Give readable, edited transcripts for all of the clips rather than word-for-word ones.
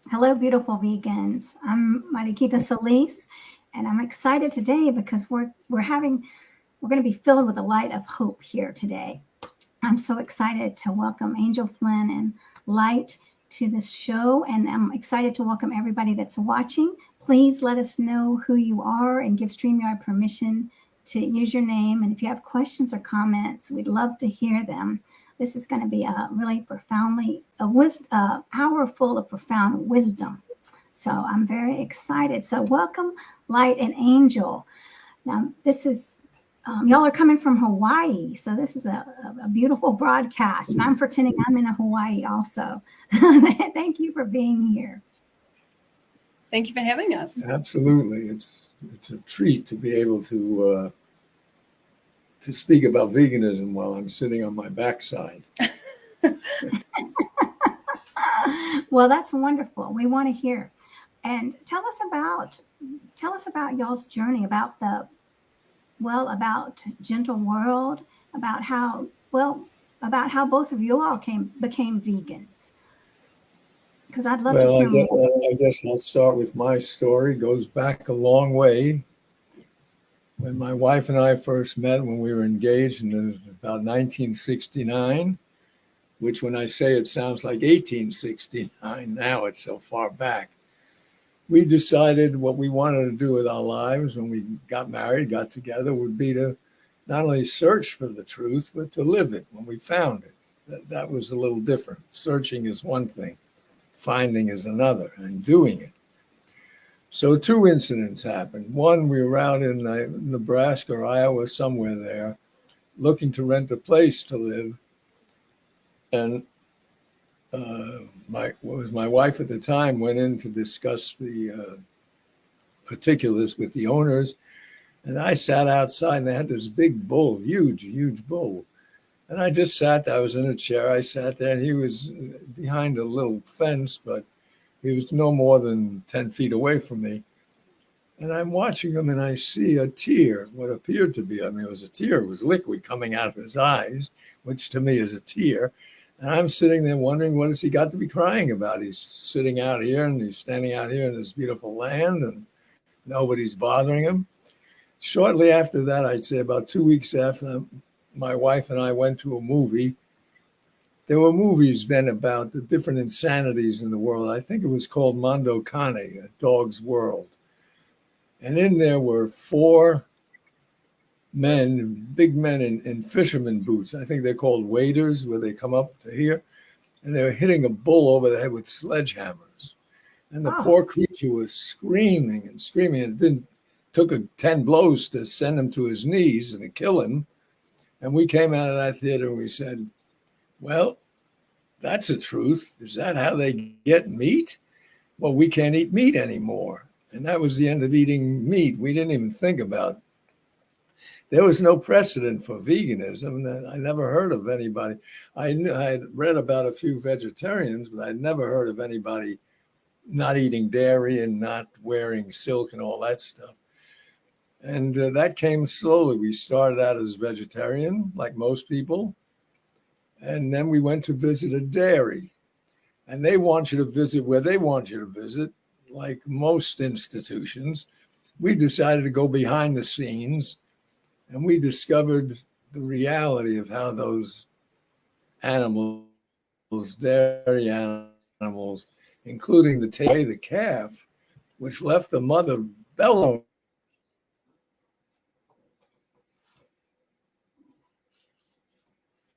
Hello, beautiful vegans. I'm Mariquita Solis, and I'm excited today because we're going to be filled with the light of hope here today. I'm so excited to welcome Angel Flynn and Light to this show, and I'm excited to welcome everybody that's watching. Please let us know who you are and give StreamYard permission to use your name. And if you have questions or comments, we'd love to hear them. This is going to be a really hour full of profound wisdom. So I'm very excited. So welcome, Light and Angel. Now, this is y'all are coming from Hawaii, so this is a beautiful broadcast, and I'm pretending I'm in Hawaii also. Thank you for being here. Thank you for having us. Absolutely, it's a treat to be able to speak about veganism while I'm sitting on my backside. Well, that's wonderful. We want to hear, and tell us about y'all's journey, about Gentle World, about how both of you all became vegans. Because I'd love to hear more. I guess I'll start with my story. It goes back a long way. When my wife and I first met, when we were engaged, and it was about 1969, which when I say it sounds like 1869, now it's so far back. We decided what we wanted to do with our lives when we got married, got together, would be to not only search for the truth, but to live it when we found it. That was a little different. Searching is one thing, finding is another, and doing it. So two incidents happened. One, we were out in Nebraska or Iowa, somewhere there, looking to rent a place to live. And my wife at the time went in to discuss the particulars with the owners. And I sat outside, and they had this big bull, huge bull. And I just sat there. I was in a chair. I sat there, and he was behind a little fence, but he was no more than 10 feet away from me. And I'm watching him, and I see a tear, what appeared to be, it was a tear. It was liquid coming out of his eyes, which to me is a tear. And I'm sitting there wondering, what has he got to be crying about? He's sitting out here, and he's standing out here in this beautiful land, and nobody's bothering him. Shortly after that, I'd say about 2 weeks after, my wife and I went to a movie. There were movies then about the different insanities in the world. I think it was called Mondo Cane, A Dog's World. And in there were four men, big men in fisherman boots. I think they're called waders, where they come up to here. And they were hitting a bull over the head with sledgehammers. And the poor creature was screaming and screaming. It took 10 blows to send him to his knees and to kill him. And we came out of that theater and we said, well, that's the truth. Is that how they get meat? Well, we can't eat meat anymore. And that was the end of eating meat. We didn't even think about it. There was no precedent for veganism. I never heard of anybody. I had read about a few vegetarians, but I'd never heard of anybody not eating dairy and not wearing silk and all that stuff. And that came slowly. We started out as vegetarian, like most people. And then we went to visit a dairy. And they want you to visit where they want you to visit, like most institutions. We decided to go behind the scenes, and we discovered the reality of how those animals, dairy animals, including the calf, which left the mother bellowing.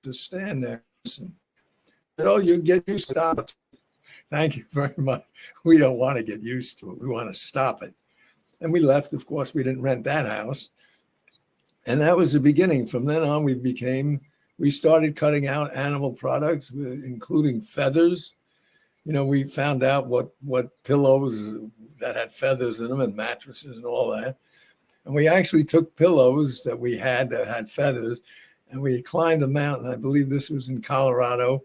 To stand there. Oh, you get used to it. Thank you very much. We don't want to get used to it. We want to stop it. And we left. Of course, we didn't rent that house. And that was the beginning. From then on, we started cutting out animal products, including feathers. We found out what pillows that had feathers in them and mattresses and all that. And we actually took pillows that we had that had feathers, and we climbed a mountain. I believe this was in Colorado,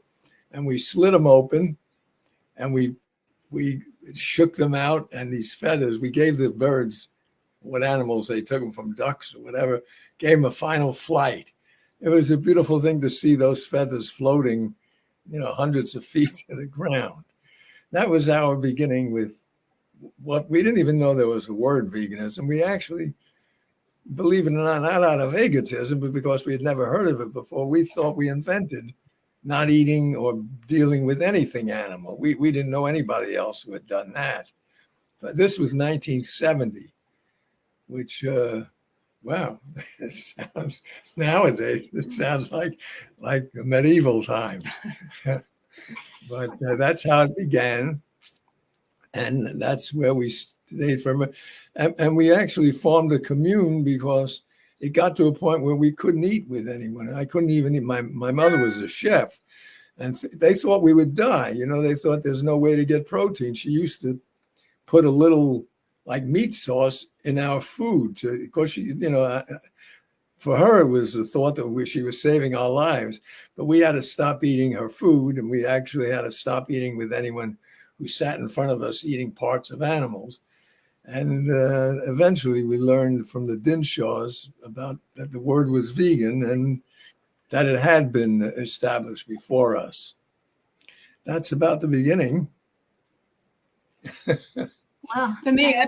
and we split them open, and we shook them out. And these feathers, we gave the birds, what animals they took them from, ducks or whatever, gave them a final flight. It was a beautiful thing to see those feathers floating, hundreds of feet to the ground. that was our beginning with what we didn't even know there was a word veganism. We actually, believe it or not out of egotism, but because we had never heard of it before, we thought we invented not eating or dealing with anything animal. We didn't know anybody else who had done that. But this was 1970, which, wow, it sounds, nowadays, it sounds like a medieval time. But that's how it began. And that's where we stayed from. And we actually formed a commune because it got to a point where we couldn't eat with anyone. I couldn't even eat. My mother was a chef, and they thought we would die. You know, they thought there's no way to get protein. She used to put a little like meat sauce in our food because she, you know, for her, it was the thought that she was saving our lives. But we had to stop eating her food, and we actually had to stop eating with anyone who sat in front of us eating parts of animals. And eventually we learned from the Dinshaws about that the word was vegan and that it had been established before us. That's about the beginning. Wow. For me,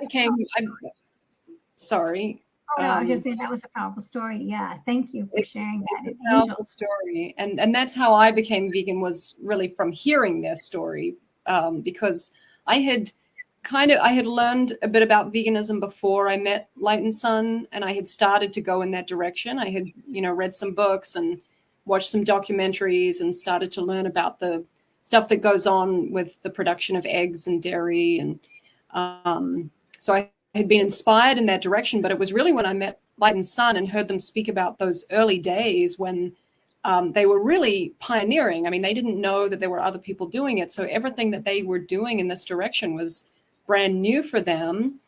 sorry. Oh, no, I was just saying that was a powerful story. Yeah, thank you for sharing that. It's a powerful story, and that's how I became vegan, was really from hearing their story, because I had learned a bit about veganism before I met Light and Sun, and I had started to go in that direction. I had, read some books and watched some documentaries and started to learn about the stuff that goes on with the production of eggs and dairy, and so I had been inspired in that direction. But it was really when I met Light and Sun and heard them speak about those early days when they were really pioneering. I mean, they didn't know that there were other people doing it. So everything that they were doing in this direction was brand new for them.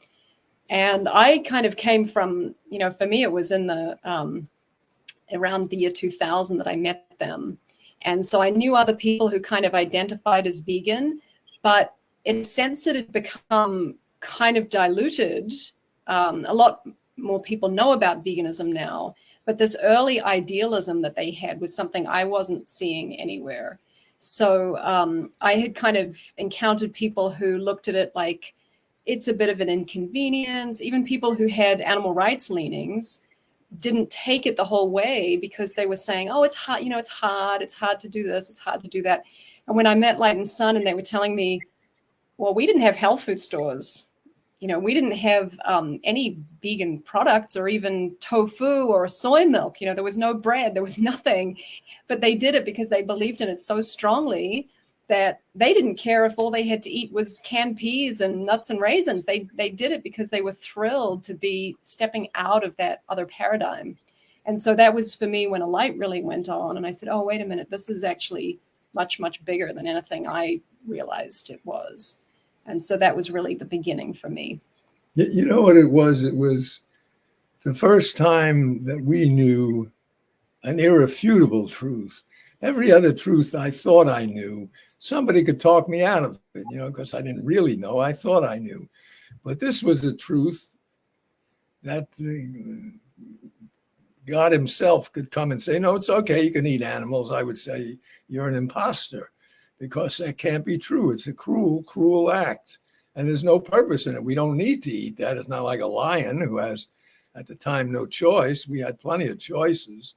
And I kind of came from, for me, it was in the around the year 2000 that I met them. And so I knew other people who kind of identified as vegan, but in a sense it had become kind of diluted. A lot more people know about veganism now, but this early idealism that they had was something I wasn't seeing anywhere. So I had kind of encountered people who looked at it like it's a bit of an inconvenience. Even people who had animal rights leanings didn't take it the whole way because they were saying, oh, it's hard, it's hard to do this, it's hard to do that. And when I met Light and Sun and they were telling me, well, we didn't have health food stores. We didn't have any vegan products or even tofu or soy milk. There was no bread, there was nothing. But they did it because they believed in it so strongly that they didn't care if all they had to eat was canned peas and nuts and raisins. They did it because they were thrilled to be stepping out of that other paradigm. And so that was for me when a light really went on. And I said, oh, wait a minute, this is actually much, much bigger than anything I realized it was. And so that was really the beginning for me. You know what it was? It was the first time that we knew an irrefutable truth. Every other truth I thought I knew, somebody could talk me out of it, because I didn't really know. I thought I knew. But this was a truth that God himself could come and say, no, it's okay, you can eat animals. I would say you're an imposter, because that can't be true. It's a cruel, cruel act. And there's no purpose in it. We don't need to eat that. It's not like a lion who has, at the time, no choice. We had plenty of choices.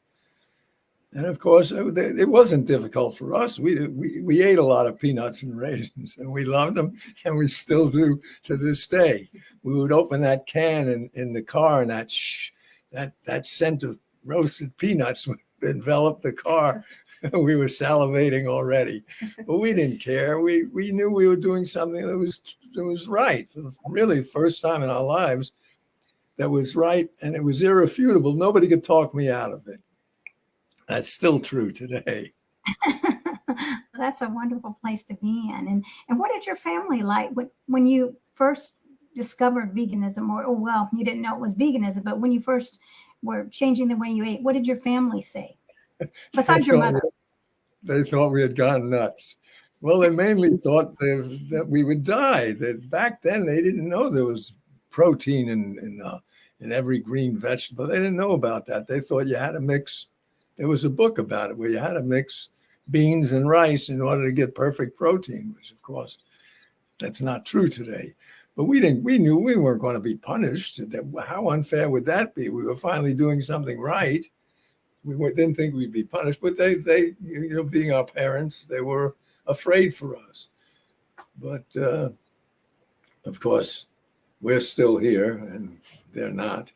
And of course, it wasn't difficult for us. We ate a lot of peanuts and raisins, and we loved them, and we still do to this day. We would open that can in the car, and that scent of roasted peanuts would envelop the car. We were salivating already, but we didn't care. We knew we were doing something that was right. Really, first time in our lives that was right, and it was irrefutable. Nobody could talk me out of it. That's still true today. That's a wonderful place to be in. And what did your family like when you first discovered veganism, or well, you didn't know it was veganism, but when you first were changing the way you ate, what did your family say? Besides your mother. They thought we had gone nuts. Well, they mainly thought that we would die. That back then they didn't know there was protein in every green vegetable. They didn't know about that. They thought you had to mix. There was a book about it where you had to mix beans and rice in order to get perfect protein, which of course That's not true today. But we knew we weren't going to be punished. How unfair would that be? We were finally doing something right. Didn't think we'd be punished, but they, being our parents, they were afraid for us. But of course, we're still here and they're not.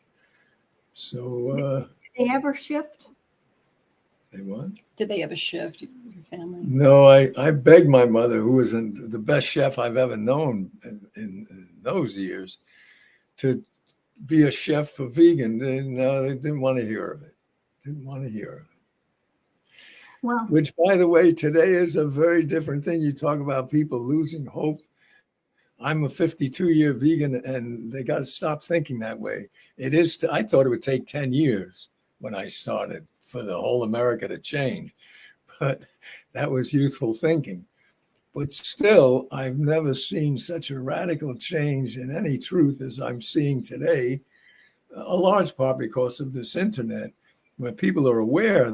So did they ever shift? They what? Did they ever shift your family? No, I begged my mother, who was the best chef I've ever known in those years, to be a chef for vegan. No, they didn't want to hear of it. Didn't want to hear of it. Well, which, by the way, today is a very different thing. You talk about people losing hope. I'm a 52-year vegan, and they got to stop thinking that way. It is. I thought it would take 10 years when I started for the whole America to change, but that was youthful thinking. But still, I've never seen such a radical change in any truth as I'm seeing today, a large part because of this internet, where people are aware.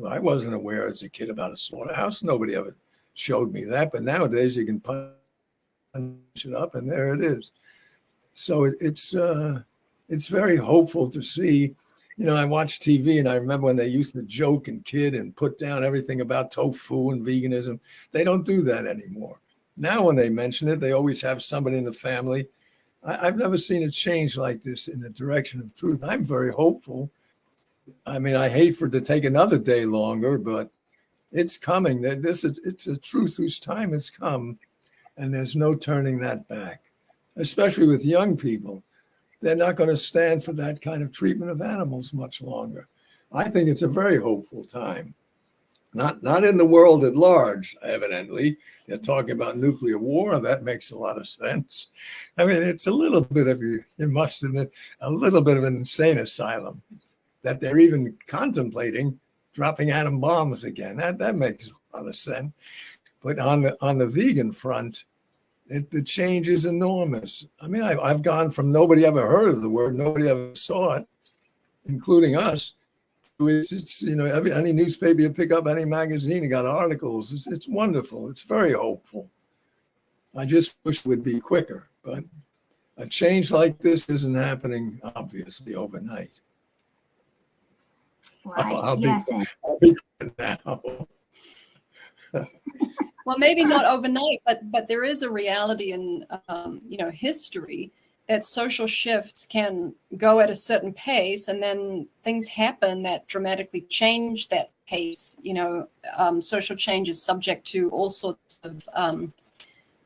I wasn't aware as a kid about a slaughterhouse. Nobody ever showed me that. But nowadays you can punch it up and there it is. So it's very hopeful to see. I watch TV and I remember when they used to joke and kid and put down everything about tofu and veganism. They don't do that anymore. Now when they mention it, they always have somebody in the family. I've never seen a change like this in the direction of truth. I'm very hopeful. I mean, I hate for it to take another day longer, but it's coming. It's a truth whose time has come, and there's no turning that back, especially with young people. They're not going to stand for that kind of treatment of animals much longer. I think it's a very hopeful time. Not in the world at large, evidently. They're talking about nuclear war. That makes a lot of sense. I mean, it's a little bit of, you must admit, a little bit of an insane asylum that they're even contemplating dropping atom bombs again. That makes a lot of sense. But on the vegan front, the change is enormous. I mean, I've gone from nobody ever heard of the word, nobody ever saw it, including us. It's any newspaper you pick up, any magazine, you got articles. It's wonderful. It's very hopeful. I just wish it would be quicker, but a change like this isn't happening, obviously, overnight. Right. I'll yes. be now. Well, maybe not overnight, but there is a reality in history that social shifts can go at a certain pace, and then things happen that dramatically change that pace. Social change is subject to all sorts of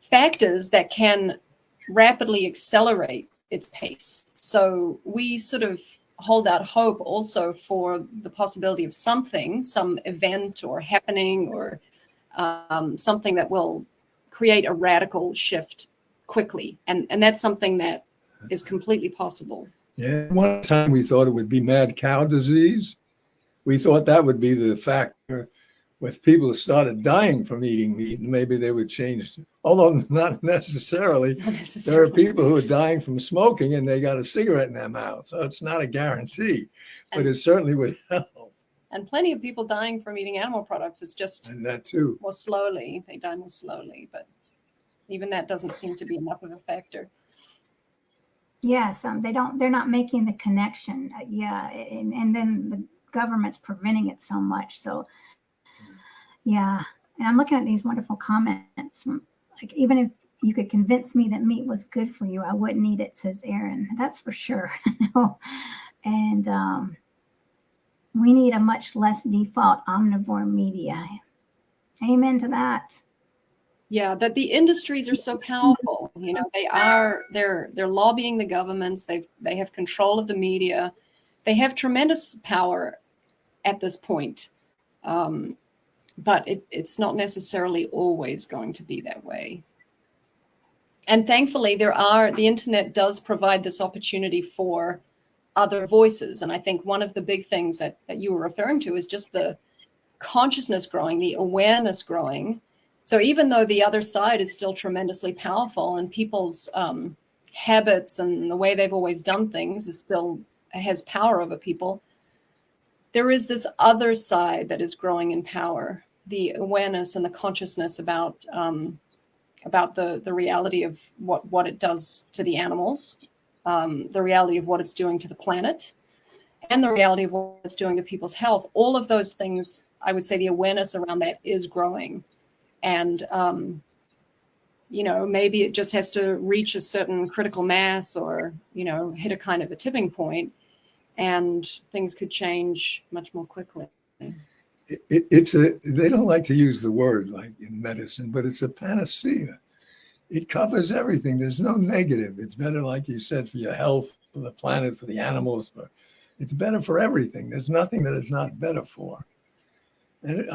factors that can rapidly accelerate its pace. So we sort of hold out hope also for the possibility of some event or happening or something that will create a radical shift quickly. And that's something that is completely possible. Yeah. One time we thought it would be mad cow disease. We thought that would be the factor. If people started dying from eating meat, maybe they would change. Although not necessarily. There are people who are dying from smoking and they got a cigarette in their mouth. So it's not a guarantee, but it certainly would help. And plenty of people dying from eating animal products. It's just and that too. More slowly. They die more slowly, but even that doesn't seem to be enough of a factor. Yes, they're not making the connection. And then the government's preventing it so much. So yeah. And I'm looking at these wonderful comments. Like, even if you could convince me that meat was good for you, I wouldn't eat it, says Aaron. That's for sure. And we need a much less default omnivore media. Amen to that. Yeah, that the industries are so powerful. They're lobbying the governments. They have control of the media. They have tremendous power at this point. But it's not necessarily always going to be that way. And thankfully, the internet does provide this opportunity for other voices. And I think one of the big things that you were referring to is just the consciousness growing, the awareness growing. So even though the other side is still tremendously powerful and people's habits and the way they've always done things has power over people, there is this other side that is growing in power, the awareness and the consciousness about about the reality of what it does to the animals, the reality of what it's doing to the planet, and the reality of what it's doing to people's health. All of those things, I would say the awareness around that is growing. And, maybe it just has to reach a certain critical mass or, hit a kind of a tipping point, and things could change much more quickly. They don't like to use the word like in medicine, but it's a panacea. It covers everything. There's no negative. It's better, like you said, for your health, for the planet, for the animals. It's better for everything. There's nothing that it's not better for. And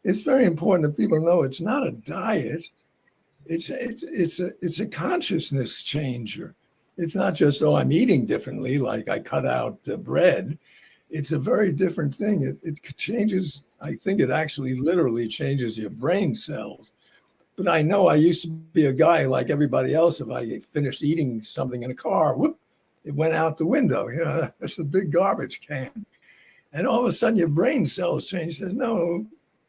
it's very important that people know it's not a diet. It's a consciousness changer. It's not just, oh, I'm eating differently, like I cut out the bread. It's a very different thing. It changes. I think it actually literally changes your brain cells. But I know I used to be a guy like everybody else. If I finished eating something in a car, whoop, it went out the window. That's a big garbage can. And all of a sudden your brain cells change. Says, no,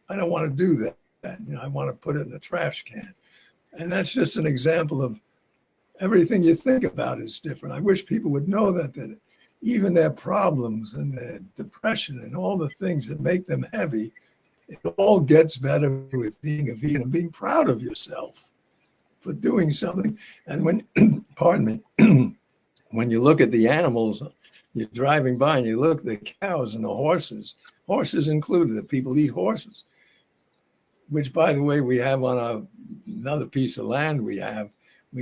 I don't want to do that. I want to put it in the trash can. And that's just an example of everything you think about is different. I wish people would know that even their problems and their depression and all the things that make them heavy, it all gets better with being a vegan and being proud of yourself for doing something. And when, pardon me, when you look at the animals, you're driving by and you look at the cows and the horses included, that people eat horses, which, by the way, we have on another piece of land we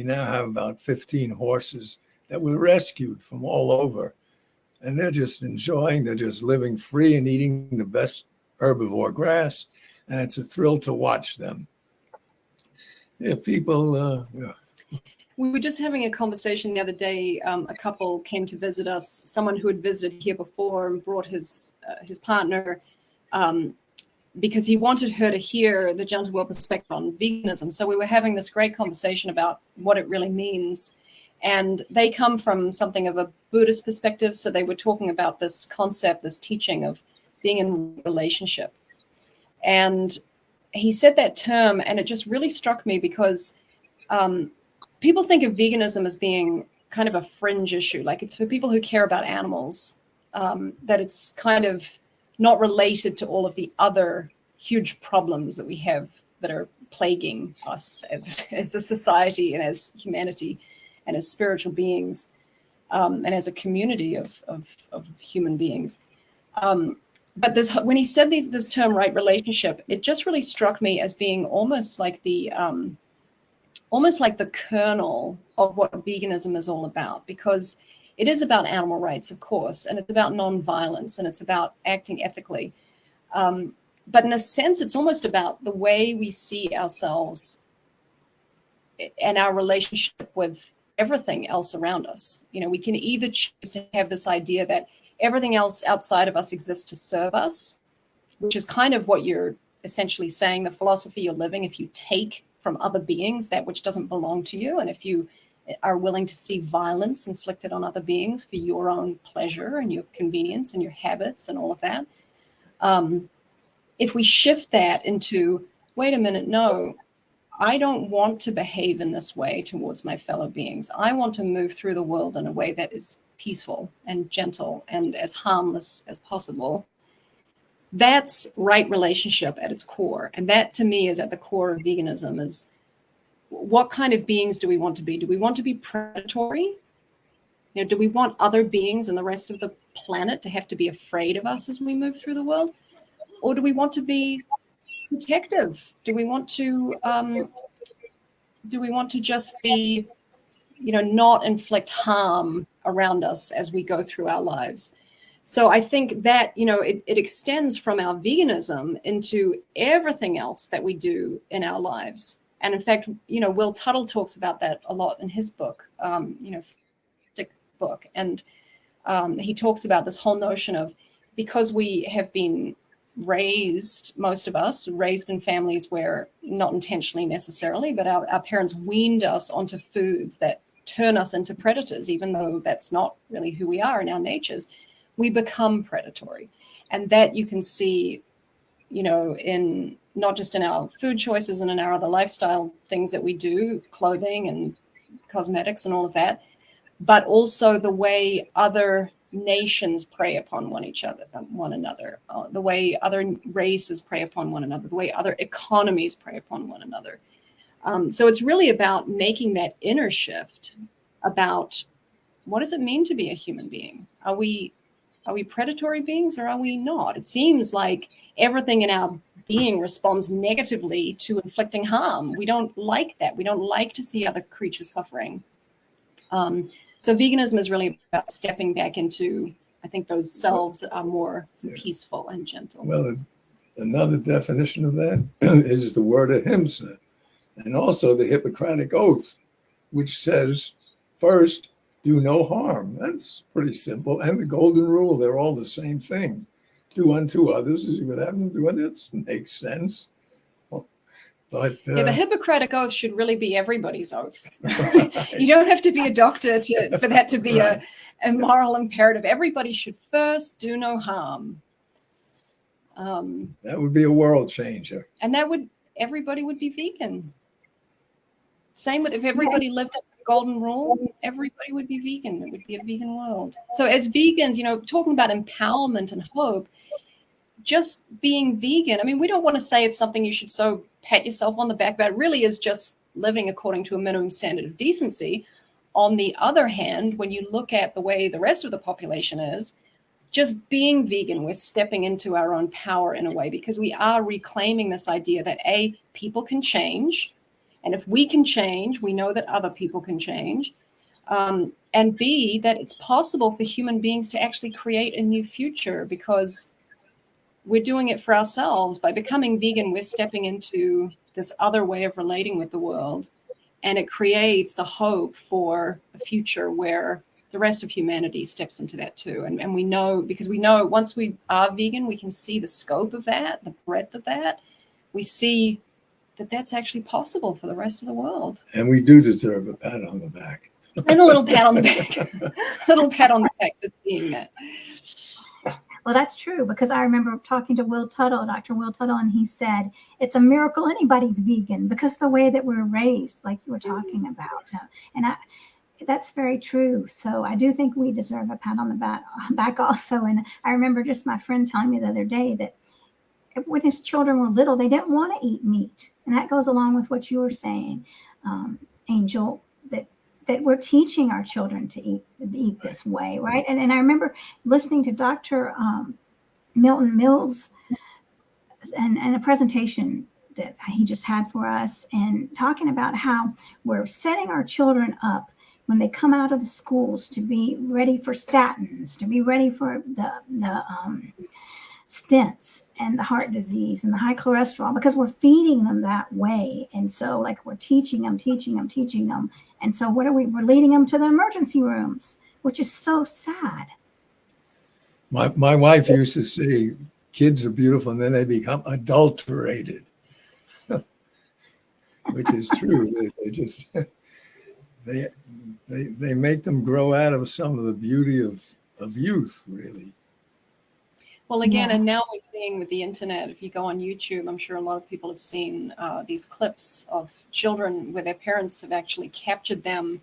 now have about 15 horses that were rescued from all over. And they're just enjoying, they're just living free and eating the best herbivore grass. And it's a thrill to watch them. Yeah, people. We were just having a conversation the other day. A couple came to visit us, someone who had visited here before and brought his partner, because he wanted her to hear the gentle world perspective on veganism. So we were having this great conversation about what it really means. And they come from something of a Buddhist perspective. So they were talking about this concept, this teaching of being in a relationship. And he said that term, and it just really struck me because people think of veganism as being kind of a fringe issue. Like it's for people who care about animals, that it's kind of not related to all of the other huge problems that we have that are plaguing us as a society and as humanity and as spiritual beings, and as a community of human beings. But when he said this term, right relationship, it just really struck me as being almost like the kernel of what veganism is all about, because it is about animal rights, of course, and it's about nonviolence, and it's about acting ethically. But in a sense, it's almost about the way we see ourselves and our relationship with everything else around us. We can either choose to have this idea that everything else outside of us exists to serve us, which is kind of what you're essentially saying, the philosophy you're living. If you take from other beings that which doesn't belong to you, and if you are willing to see violence inflicted on other beings for your own pleasure and your convenience and your habits and all of that, if we shift that into, wait a minute, no, I don't want to behave in this way towards my fellow beings. I want to move through the world in a way that is peaceful and gentle and as harmless as possible. That's right relationship at its core. And that, to me, is at the core of veganism, is what kind of beings do we want to be? Do we want to be predatory? Do we want other beings and the rest of the planet to have to be afraid of us as we move through the world? Or do we want to be protective? Do we want to just be, not inflict harm around us as we go through our lives? So I think that, it extends from our veganism into everything else that we do in our lives. And in fact, Will Tuttle talks about that a lot in his book, book. And he talks about this whole notion of, because we have been raised, most of us, raised in families where, not intentionally necessarily, but our parents weaned us onto foods that turn us into predators, even though that's not really who we are in our natures. We become predatory. And that you can see, in not just in our food choices and in our other lifestyle things that we do, clothing and cosmetics and all of that, but also the way other nations prey upon one another, the way other races prey upon one another, the way other economies prey upon one another. So it's really about making that inner shift about what does it mean to be a human being? Are we predatory beings or are we not? It seems like everything in our being responds negatively to inflicting harm. We don't like that. We don't like to see other creatures suffering. So veganism is really about stepping back into, I think, those selves that are more peaceful and gentle. Well, another definition of that is the word ahimsa, and also the Hippocratic Oath, which says, first, do no harm. That's pretty simple. And the Golden Rule, they're all the same thing. Do unto others as you would have them do unto others. Makes sense. But the Hippocratic Oath should really be everybody's oath. Right. You don't have to be a doctor for that to be a moral imperative. Everybody should first do no harm. That would be a world changer. And everybody would be vegan. Same with if everybody lived up to the Golden Rule, everybody would be vegan. It would be a vegan world. So as vegans, talking about empowerment and hope, just being vegan, I mean, we don't want to say it's something you should so pat yourself on the back about. It really is just living according to a minimum standard of decency. On the other hand, when you look at the way the rest of the population is, just being vegan, we're stepping into our own power in a way, because we are reclaiming this idea that A, people can change. And if we can change, we know that other people can change. And B, that it's possible for human beings to actually create a new future, because we're doing it for ourselves. By becoming vegan, we're stepping into this other way of relating with the world. And it creates the hope for a future where the rest of humanity steps into that too. And we know, because we know once we are vegan, we can see the scope of that, the breadth of that. We see that that's actually possible for the rest of the world. And we do deserve a pat on the back. And a little pat on the back. A little pat on the back for seeing that. Well, that's true, because I remember talking to Dr. Will Tuttle, and he said, it's a miracle anybody's vegan because the way that we're raised, like you were talking about. And that's very true. So I do think we deserve a pat on the back also. And I remember just my friend telling me the other day that when his children were little, they didn't want to eat meat. And that goes along with what you were saying, Angel, that we're teaching our children to eat this way, right? And I remember listening to Dr. Milton Mills and a presentation that he just had for us, and talking about how we're setting our children up when they come out of the schools to be ready for statins, to be ready for the stents and the heart disease and the high cholesterol, because we're feeding them that way. And so like we're teaching them. And so what are we? We're leading them to the emergency rooms, which is so sad. My wife used to say, kids are beautiful and then they become adulterated, which is true. They just, they make them grow out of some of the beauty of youth, really. Well, again, and now we're seeing with the internet, if you go on YouTube, I'm sure a lot of people have seen these clips of children where their parents have actually captured them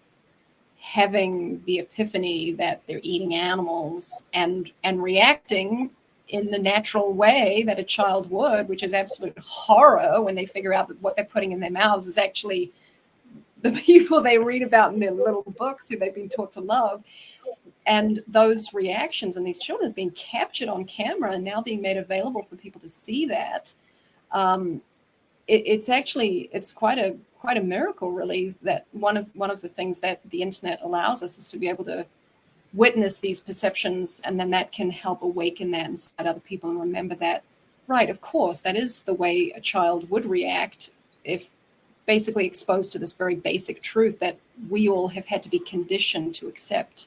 having the epiphany that they're eating animals and reacting in the natural way that a child would, which is absolute horror when they figure out that what they're putting in their mouths is actually the people they read about in their little books who they've been taught to love. And those reactions and these children being captured on camera and now being made available for people to see that, it's quite a miracle, really, that one of the things that the internet allows us is to be able to witness these perceptions, and then that can help awaken that inside other people and remember that, right, of course, that is the way a child would react if basically exposed to this very basic truth that we all have had to be conditioned to accept.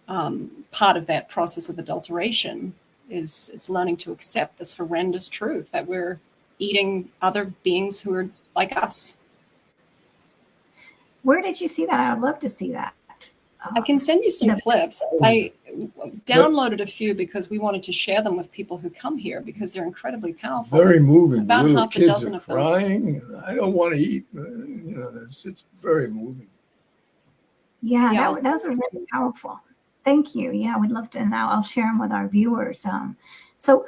Part of that process of adulteration is learning to accept this horrendous truth that we're eating other beings who are like us. Where did you see that? I would love to see that. I can send you some clips. I downloaded a few because we wanted to share them with people who come here because they're incredibly powerful. Very moving. About the little half a kids dozen are of them. crying. I don't want to eat. It's very moving. Yeah, those are really powerful. Thank you. Yeah, we'd love to. Now I'll share them with our viewers. So,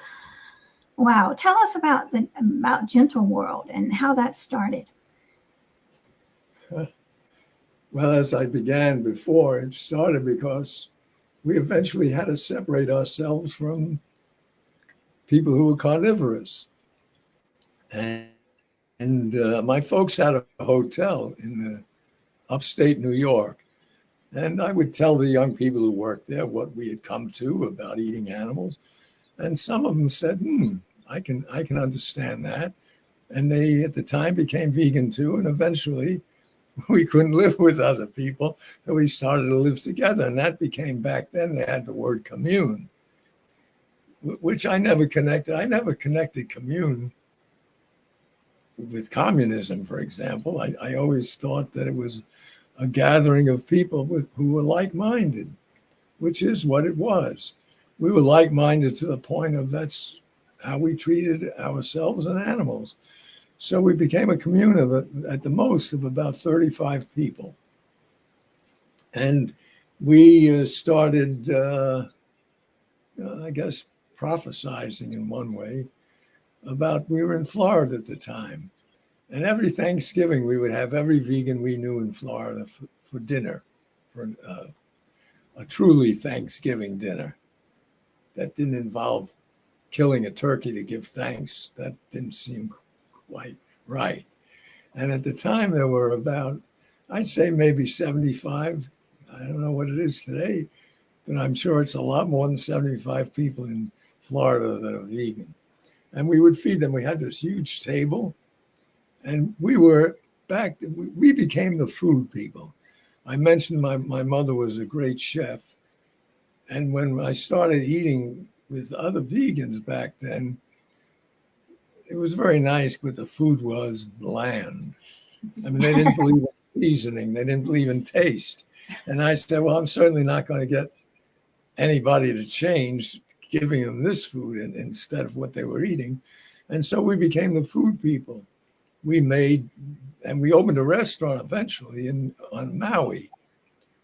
wow, tell us about Gentle World and how that started. Well, as I began before, it started because we eventually had to separate ourselves from people who were carnivorous. And my folks had a hotel in upstate New York. And I would tell the young people who worked there what we had come to about eating animals. And some of them said, I can understand that. And they, at the time, became vegan too. And eventually, we couldn't live with other people. So we started to live together. And that became, back then, they had the word commune, which I never connected. I never connected commune with communism, for example. I always thought that it was a gathering of people who were like-minded, which is what it was. We were like-minded to the point of that's how we treated ourselves and animals. So we became a commune of, at the most, of about 35 people. And we started, I guess, prophesizing in one way about, we were in Florida at the time. And every Thanksgiving, we would have every vegan we knew in Florida for dinner, for a truly Thanksgiving dinner. That didn't involve killing a turkey to give thanks. That didn't seem quite right. And at the time, there were about, I'd say maybe 75. I don't know what it is today, but I'm sure it's a lot more than 75 people in Florida that are vegan. And we would feed them. We had this huge table. And we became the food people. I mentioned my mother was a great chef. And when I started eating with other vegans back then, it was very nice, but the food was bland. I mean, they didn't believe in seasoning. They didn't believe in taste. And I said, well, I'm certainly not going to get anybody to change giving them this food instead of what they were eating. And so we became the food people. We made, and we opened a restaurant eventually on Maui,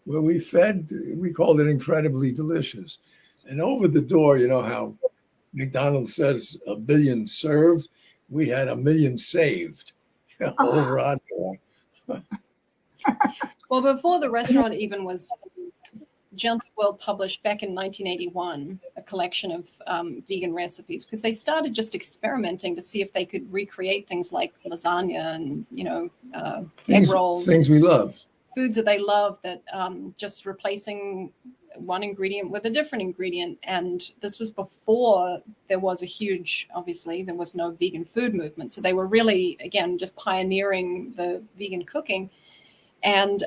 where we fed, we called it Incredibly Delicious. And over the door, you know how McDonald's says 1 billion served? We had 1 million saved over our door. Well, before the restaurant even was, Gentle World published back in 1981 a collection of vegan recipes because they started just experimenting to see if they could recreate things like lasagna and egg rolls, things we love, foods that they love, that just replacing one ingredient with a different ingredient. And this was before there was obviously there was no vegan food movement, so they were really, again, just pioneering the vegan cooking. And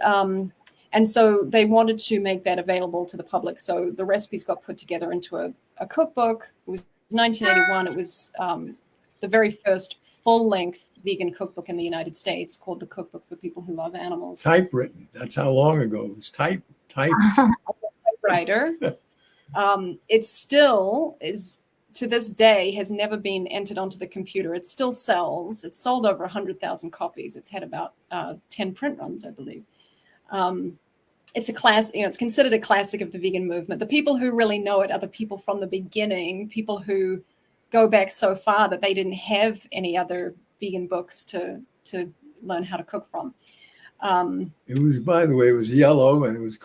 so they wanted to make that available to the public. So the recipes got put together into a cookbook. It was 1981. It was the very first full-length vegan cookbook in the United States, called The Cookbook for People Who Love Animals. Typewritten. That's how long ago it was. Typed. Typewriter. It still is, to this day, has never been entered onto the computer. It still sells. It's sold over 100,000 copies. It's had about 10 print runs, I believe. It's a class, it's considered a classic of the vegan movement. The people who really know it are the people from the beginning, people who go back so far that they didn't have any other vegan books to learn how to cook from. It was, by the way, it was yellow, and it was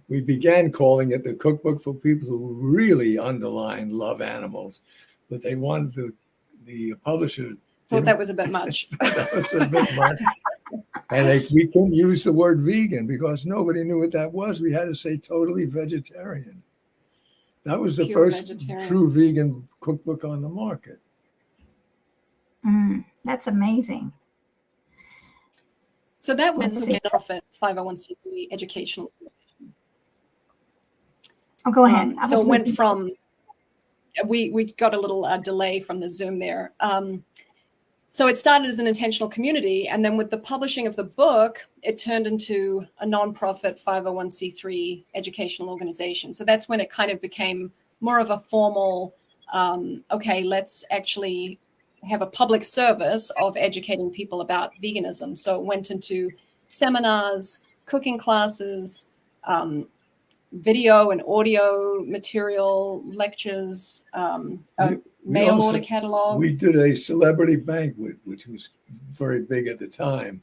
we began calling it the cookbook for people who really underline love animals, but they wanted the publisher Thought that was a bit much. That was a bit much. And we couldn't use the word vegan because nobody knew what that was. We had to say totally vegetarian. That was the first true vegan cookbook on the market. That's amazing. So that was a nonprofit 501c3 educational. Oh, go ahead. So it went from, we got a little delay from the Zoom there. So it started as an intentional community, and then with the publishing of the book, it turned into a nonprofit 501c3 educational organization. So that's when it kind of became more of a formal, okay, let's actually have a public service of educating people about veganism. So it went into seminars, cooking classes, video and audio material, lectures, mail order catalog. We did a celebrity banquet, which was very big at the time,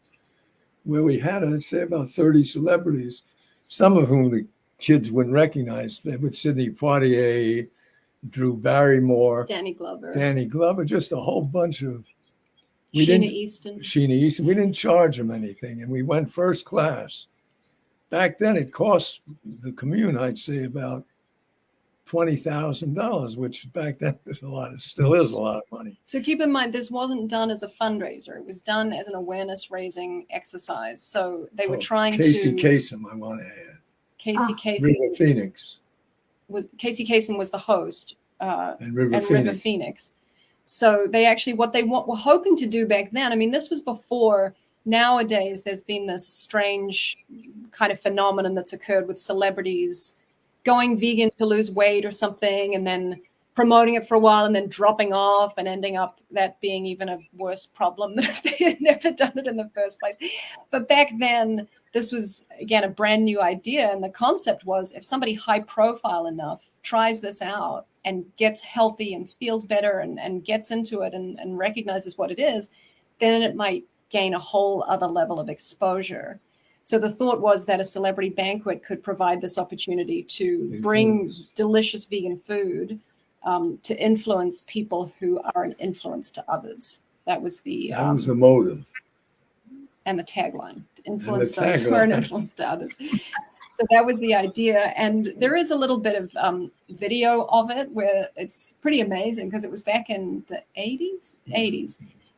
where we had, I'd say, about 30 celebrities, some of whom the kids wouldn't recognize. They would Sidney Poitier, Drew Barrymore, Danny Glover, just a whole bunch of. Sheena Easton. We didn't charge them anything, and we went first class. Back then, it cost the commune, I'd say, about $20,000, which back then was a lot. It still is a lot of money. So keep in mind, this wasn't done as a fundraiser. It was done as an awareness-raising exercise. So they were trying Casey Kasem, I want to add. Casey Kasem. River Phoenix. Casey Kasem was the host. And River Phoenix. So they actually, what they were hoping to do back then, I mean, this was before. Nowadays, there's been this strange kind of phenomenon that's occurred with celebrities going vegan to lose weight or something, and then promoting it for a while and then dropping off and ending up that being even a worse problem than if they had never done it in the first place. But back then, this was, again, a brand new idea. And the concept was if somebody high profile enough tries this out and gets healthy and feels better and gets into it and recognizes what it is, then it might gain a whole other level of exposure. So the thought was that a celebrity banquet could provide this opportunity to bring delicious vegan food to influence people who are an influence to others. That was the motive. And the tagline, influence those who are an influence to others. So that was the idea. And there is a little bit of video of it where it's pretty amazing because it was back in the 80s.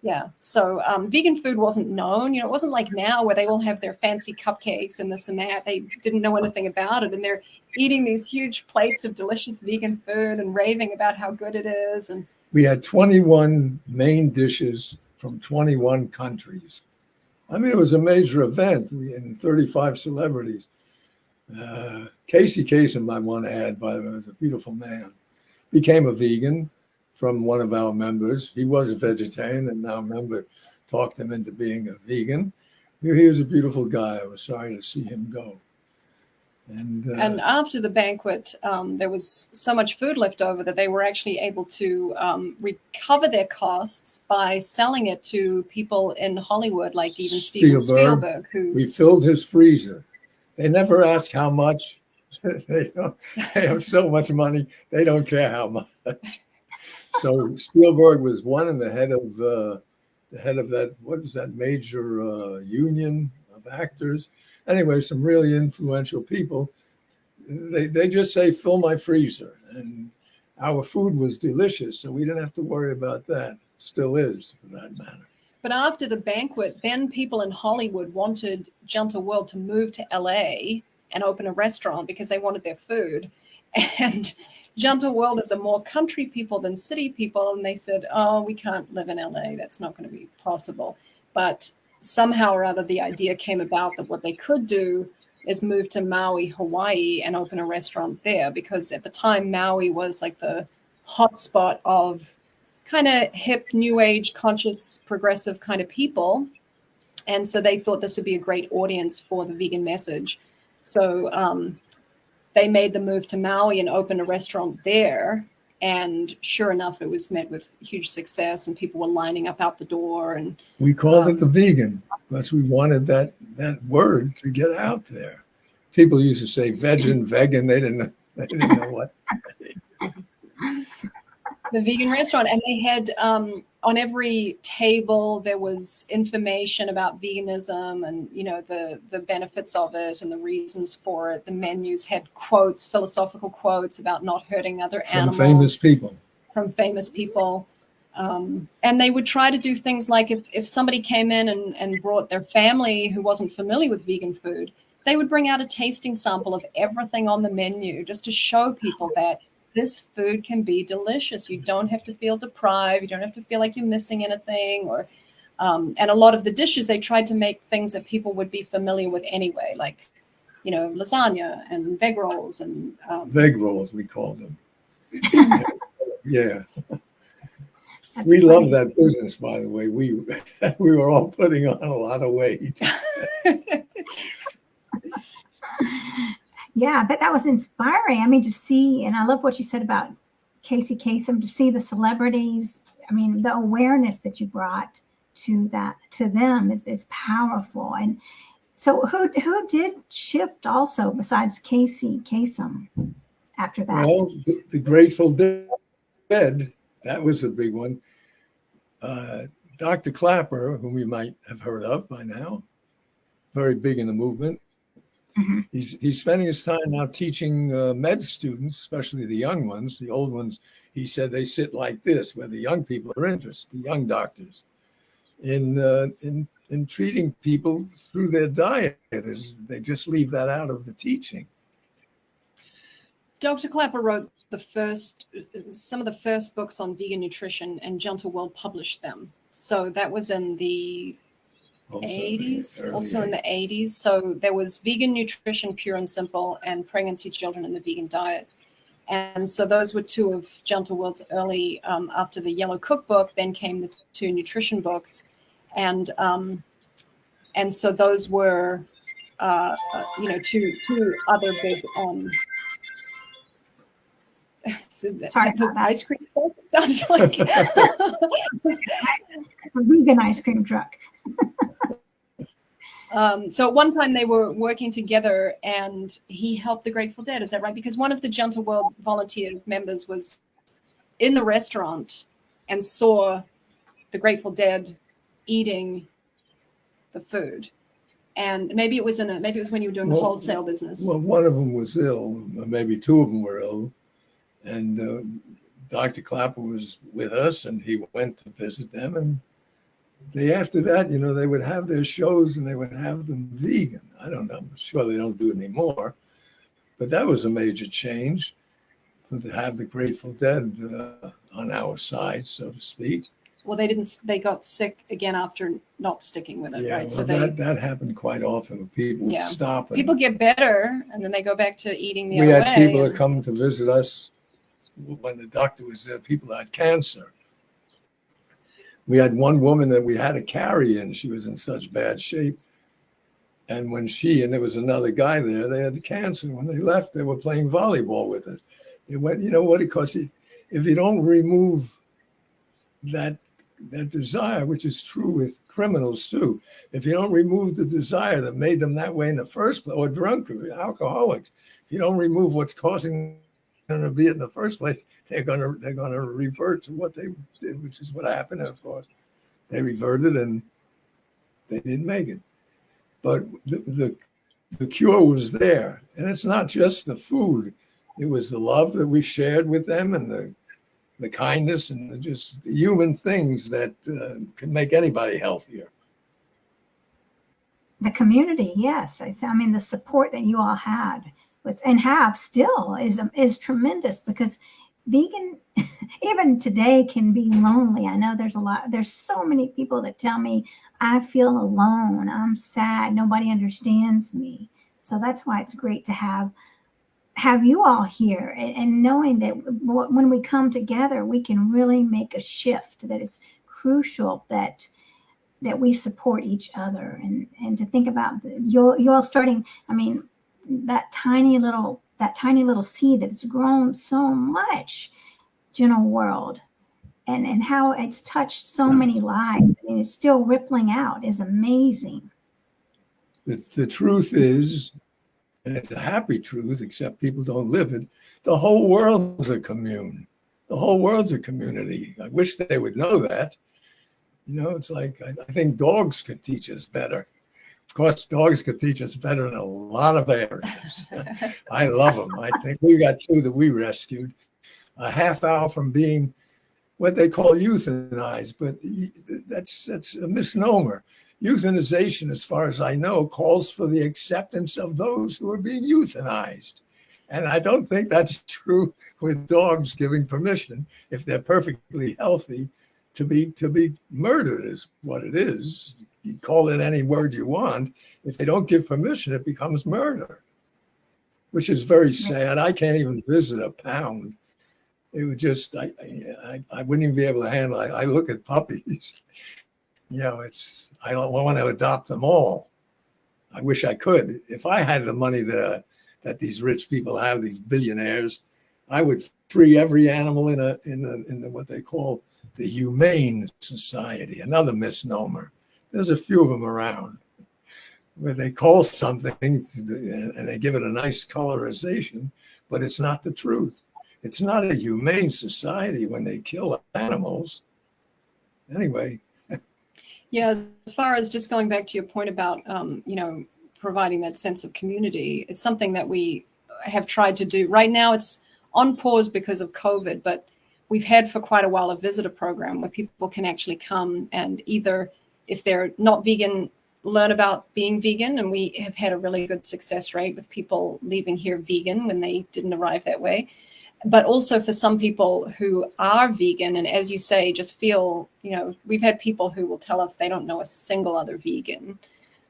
Yeah. So vegan food wasn't known. It wasn't like now where they all have their fancy cupcakes and this and that. They didn't know anything about it. And they're eating these huge plates of delicious vegan food and raving about how good it is. And we had 21 main dishes from 21 countries. I mean, it was a major event. We had 35 celebrities. Casey Kasem, I want to add, by the way, was a beautiful man. Became a vegan from one of our members. He was a vegetarian, and now a member talked him into being a vegan. He was a beautiful guy. I was sorry to see him go. And after the banquet, there was so much food left over that they were actually able to recover their costs by selling it to people in Hollywood, like even Steven Spielberg. We filled his freezer. They never ask how much. They have so much money. They don't care how much. So Spielberg was one, and the head of that, what is that major union of actors? Anyway, some really influential people. They just say, fill my freezer. And our food was delicious, so we didn't have to worry about that. It still is, for that matter. But after the banquet, then people in Hollywood wanted Gentle World to move to LA and open a restaurant because they wanted their food. And Gentle World is a more country people than city people. And they said, oh, we can't live in LA. That's not going to be possible. But somehow or other, the idea came about that what they could do is move to Maui, Hawaii, and open a restaurant there. Because at the time, Maui was like the hotspot of kind of hip, new age, conscious, progressive kind of people. And so they thought this would be a great audience for the vegan message. So they made the move to Maui and opened a restaurant there. And sure enough, it was met with huge success and people were lining up out the door. And we called it the vegan because we wanted that word to get out there. People used to say vegan. They didn't know what. The vegan restaurant. And they had on every table, there was information about veganism and, the benefits of it and the reasons for it. The menus had quotes, philosophical quotes about not hurting other animals. From famous people. And they would try to do things like if somebody came in and brought their family who wasn't familiar with vegan food, they would bring out a tasting sample of everything on the menu just to show people that this food can be delicious. You don't have to feel deprived. You don't have to feel like you're missing anything. Or And a lot of the dishes, they tried to make things that people would be familiar with anyway, like, lasagna and veg rolls and Veg rolls, we call them. Yeah. That's We funny. love that business, by the way. We were all putting on a lot of weight. Yeah, but that was inspiring. I mean, to see, and I love what you said about Casey Kasem, to see the celebrities. I mean, the awareness that you brought to them is powerful. And so who did shift also besides Casey Kasem after that? Well, the Grateful Dead, that was a big one. Dr. Clapper, whom you might have heard of by now, very big in the movement. Mhm. He's spending his time now teaching med students, especially the young ones. The old ones, he said, they sit like this, where the young people are interested, the young doctors, in treating people through their diet. They just leave that out of the teaching. Dr. Clapper wrote some of the first books on vegan nutrition, and Gentle World published them. So that was in the 80s, also in the 80s. So there was Vegan Nutrition, Pure and Simple, and Pregnancy Children in the Vegan Diet. And so those were two of Gentle World's early, after the Yellow Cookbook, then came the two nutrition books. And so those were, two other big, Sorry about that. ice cream truck, it sounded like. A vegan ice cream truck. So at one time they were working together, and he helped the Grateful Dead. Is that right? Because one of the Gentle World volunteers members was in the restaurant and saw the Grateful Dead eating the food. And maybe it was when you were doing the wholesale business. Well, one of them was ill, or maybe two of them were ill. And Dr. Clapper was with us, and he went to visit them. And after that, they would have their shows, and they would have them vegan. I don't know. I'm sure they don't do it anymore. But that was a major change, to have the Grateful Dead on our side, so to speak. Well, they got sick again after not sticking with it, Yeah, right? well, So that happened quite often. People would stop. People get better, and then they go back to eating the We other had way. people that come to visit us when the doctor was there, people that had cancer. We had one woman that we had to carry in. She was in such bad shape. And when and there was another guy there, they had the cancer. When they left, they were playing volleyball with it. It went, because if you don't remove that desire, which is true with criminals too, if you don't remove the desire that made them that way in the first place, or drunk, or alcoholics, if you don't remove what's causing them to be in the first place, they're gonna revert to what they did, which is what happened. Of course, they reverted and they didn't make it. But the cure was there, and it's not just the food; it was the love that we shared with them, and the kindness, and just the human things that can make anybody healthier. The community, yes. I mean, the support that you all had and have still is tremendous, because vegan even today can be lonely. I know there's so many people that tell me, I feel alone, I'm sad, nobody understands me. So that's why it's great to have you all here, and knowing that when we come together, we can really make a shift, that it's crucial that we support each other, and to think about you all starting, I mean, that tiny little seed that's grown so much, Gentle World, and how it's touched so many lives, and it's still rippling out, is amazing. The truth is, and it's a happy truth, except people don't live it, the whole world's a commune. The whole world's a community. I wish they would know that. It's like, I think dogs could teach us better. Of course, dogs could teach us better in a lot of areas. I love them. I think we got two that we rescued, a half hour from being what they call euthanized, but that's a misnomer. Euthanization, as far as I know, calls for the acceptance of those who are being euthanized. And I don't think that's true with dogs giving permission. If they're perfectly healthy, to be murdered is what it is. You call it any word you want. If they don't give permission, it becomes murder, which is very sad. I can't even visit a pound. It would just, I wouldn't even be able to handle it. I look at puppies, I don't want to adopt them all. I wish I could. If I had the money that these rich people have, these billionaires, I would free every animal in the what they call the humane society. Another misnomer. There's a few of them around where they call something and they give it a nice colorization, but it's not the truth. It's not a humane society when they kill animals. Anyway. Yeah, as far as just going back to your point about, providing that sense of community, it's something that we have tried to do. Right now it's on pause because of COVID, but we've had for quite a while a visitor program where people can actually come and either, if they're not vegan, learn about being vegan. And we have had a really good success rate with people leaving here vegan when they didn't arrive that way. But also for some people who are vegan, and as you say, just feel, we've had people who will tell us they don't know a single other vegan.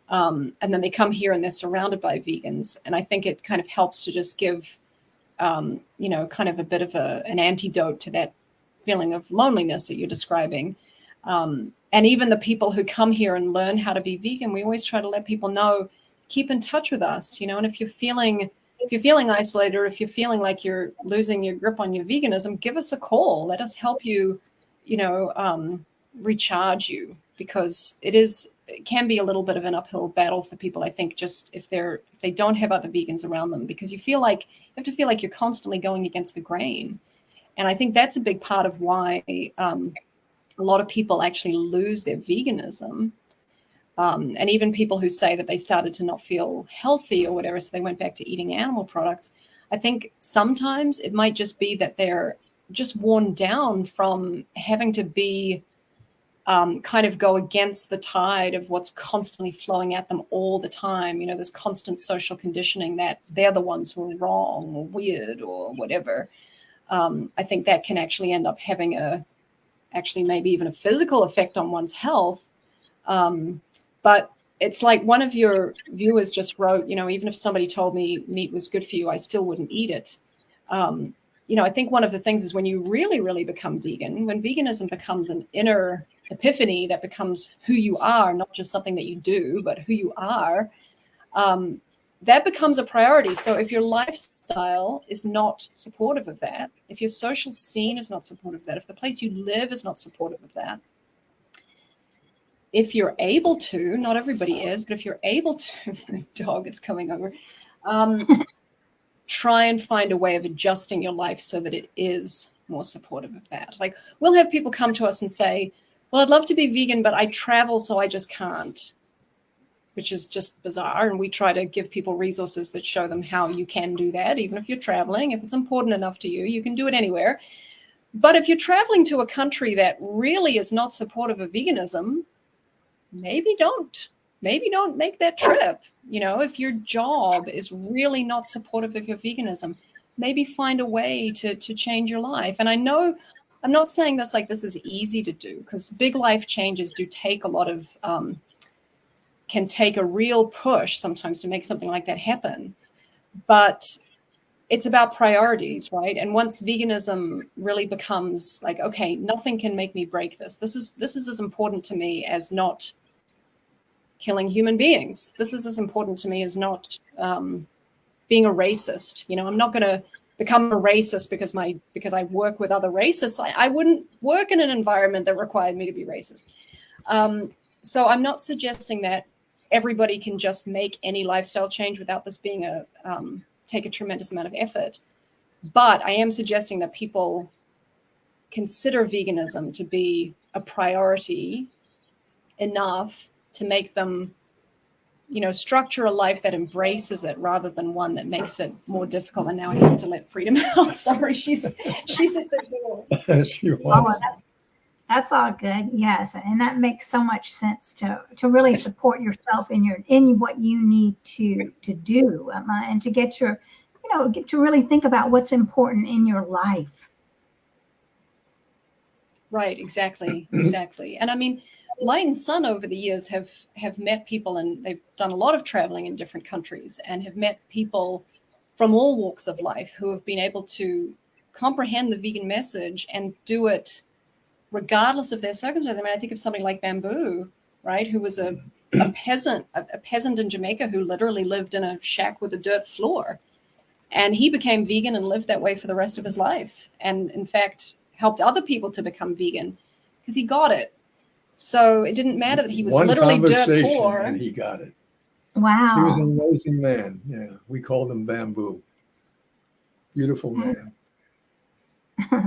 And then they come here and they're surrounded by vegans. And I think it kind of helps to just give, kind of a bit of an antidote to that feeling of loneliness that you're describing. And even the people who come here and learn how to be vegan, we always try to let people know, keep in touch with us, and if you're feeling isolated, or if you're feeling like you're losing your grip on your veganism, give us a call. Let us help you, recharge you, because it can be a little bit of an uphill battle for people, I think, just if they don't have other vegans around them, because you have to feel like you're constantly going against the grain. And I think that's a big part of why a lot of people actually lose their veganism. And even people who say that they started to not feel healthy or whatever, so they went back to eating animal products. I think sometimes it might just be that they're just worn down from having to be kind of go against the tide of what's constantly flowing at them all the time. This constant social conditioning that they're the ones who are wrong or weird or whatever. I think that can actually end up having maybe even a physical effect on one's health. But it's like one of your viewers just wrote, even if somebody told me meat was good for you, I still wouldn't eat it. I think one of the things is when you really, really become vegan, when veganism becomes an inner epiphany that becomes who you are, not just something that you do, but who you are, that becomes a priority. So if your lifestyle is not supportive of that, if your social scene is not supportive of that, if the place you live is not supportive of that, if you're able to, not everybody is, but if you're able to, my dog is coming over, try and find a way of adjusting your life so that it is more supportive of that. Like, we'll have people come to us and say, well, I'd love to be vegan, but I travel, so I just can't, which is just bizarre. And we try to give people resources that show them how you can do that, even if you're traveling. If it's important enough to you, you can do it anywhere. But if you're traveling to a country that really is not supportive of veganism, maybe don't make that trip. If your job is really not supportive of your veganism, maybe find a way to change your life. And I know I'm not saying this like this is easy to do, because big life changes do take a lot of, can take a real push sometimes to make something like that happen. But it's about priorities, right? And once veganism really becomes like, okay, nothing can make me break this. This is as important to me as not killing human beings. This is as important to me as not being a racist. I'm not going to become a racist because I work with other racists. I wouldn't work in an environment that required me to be racist. So I'm not suggesting that everybody can just make any lifestyle change without this being take a tremendous amount of effort. But I am suggesting that people consider veganism to be a priority enough to make them, structure a life that embraces it rather than one that makes it more difficult. And now I have to let Freedom out. Sorry, she's at the door. She wants. That's all good. Yes, and that makes so much sense to really support yourself in what you need to do, and to get to really think about what's important in your life. Right, exactly, exactly. And I mean, Light and Sun over the years have met people, and they've done a lot of traveling in different countries and have met people from all walks of life who have been able to comprehend the vegan message and do it regardless of their circumstances. I mean, I think of somebody like Bamboo, right, who was a peasant in Jamaica who literally lived in a shack with a dirt floor. And he became vegan and lived that way for the rest of his life. And in fact, helped other people to become vegan because he got it. So it didn't matter that he was One literally dirt conversation poor. and he got it. Wow. He was an amazing man. Yeah, we called him Bamboo. Beautiful man.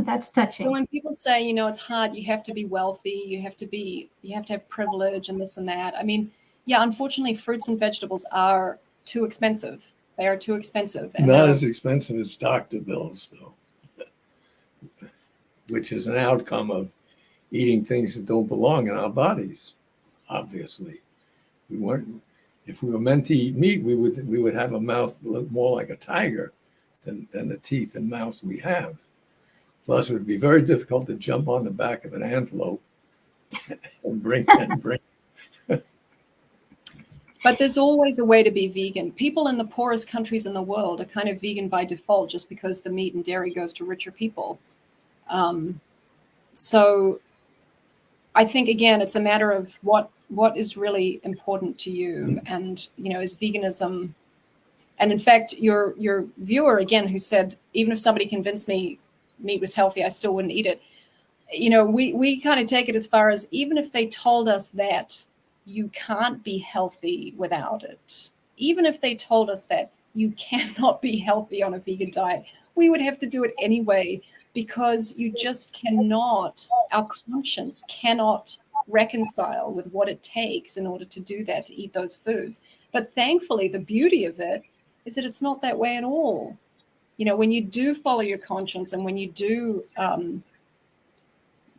That's So touching. when people say, it's hard, you have to be wealthy, you have to have privilege and this and that. I mean, yeah, unfortunately, fruits and vegetables are too expensive. They are too expensive. And Not as expensive as doctor bills, though, which is an outcome of eating things that don't belong in our bodies. Obviously, if we were meant to eat meat, we would have a mouth that looked more like a tiger than the teeth and mouth we have. Plus, it would be very difficult to jump on the back of an antelope and bring. But there's always a way to be vegan. People in the poorest countries in the world are kind of vegan by default just because the meat and dairy goes to richer people. So I think, again, it's a matter of what is really important to you. And, is veganism. And in fact, your viewer, again, who said, even if somebody convinced me meat was healthy, I still wouldn't eat it. We kind of take it as far as, even if they told us that you can't be healthy without it, even if they told us that you cannot be healthy on a vegan diet, we would have to do it anyway, because you just cannot, our conscience cannot reconcile with what it takes in order to do that, to eat those foods. But thankfully, the beauty of it is that it's not that way at all. When you do follow your conscience and when you do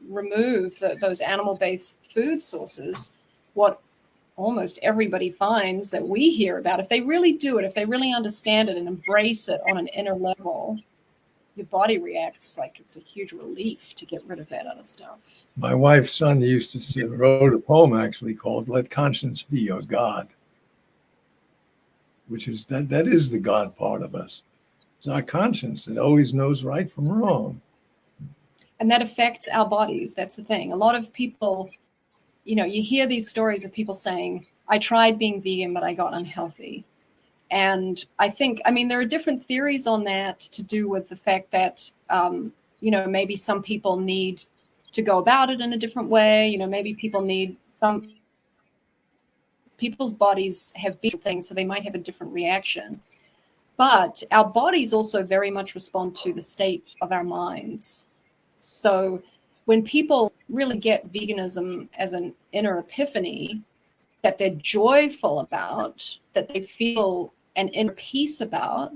remove those animal-based food sources, what almost everybody finds that we hear about, if they really do it, if they really understand it and embrace it on an inner level, your body reacts like it's a huge relief to get rid of that other stuff. My wife's son used to say, wrote a poem actually called "Let Conscience Be Your God," which is that is the God part of us. It's our conscience that always knows right from wrong. And that affects our bodies. That's the thing. A lot of people, you hear these stories of people saying, I tried being vegan, but I got unhealthy. And I think, there are different theories on that to do with the fact that, maybe some people need to go about it in a different way. Maybe some people's bodies have big things, so they might have a different reaction. But our bodies also very much respond to the state of our minds. So when people really get veganism as an inner epiphany that they're joyful about, that they feel an inner peace about,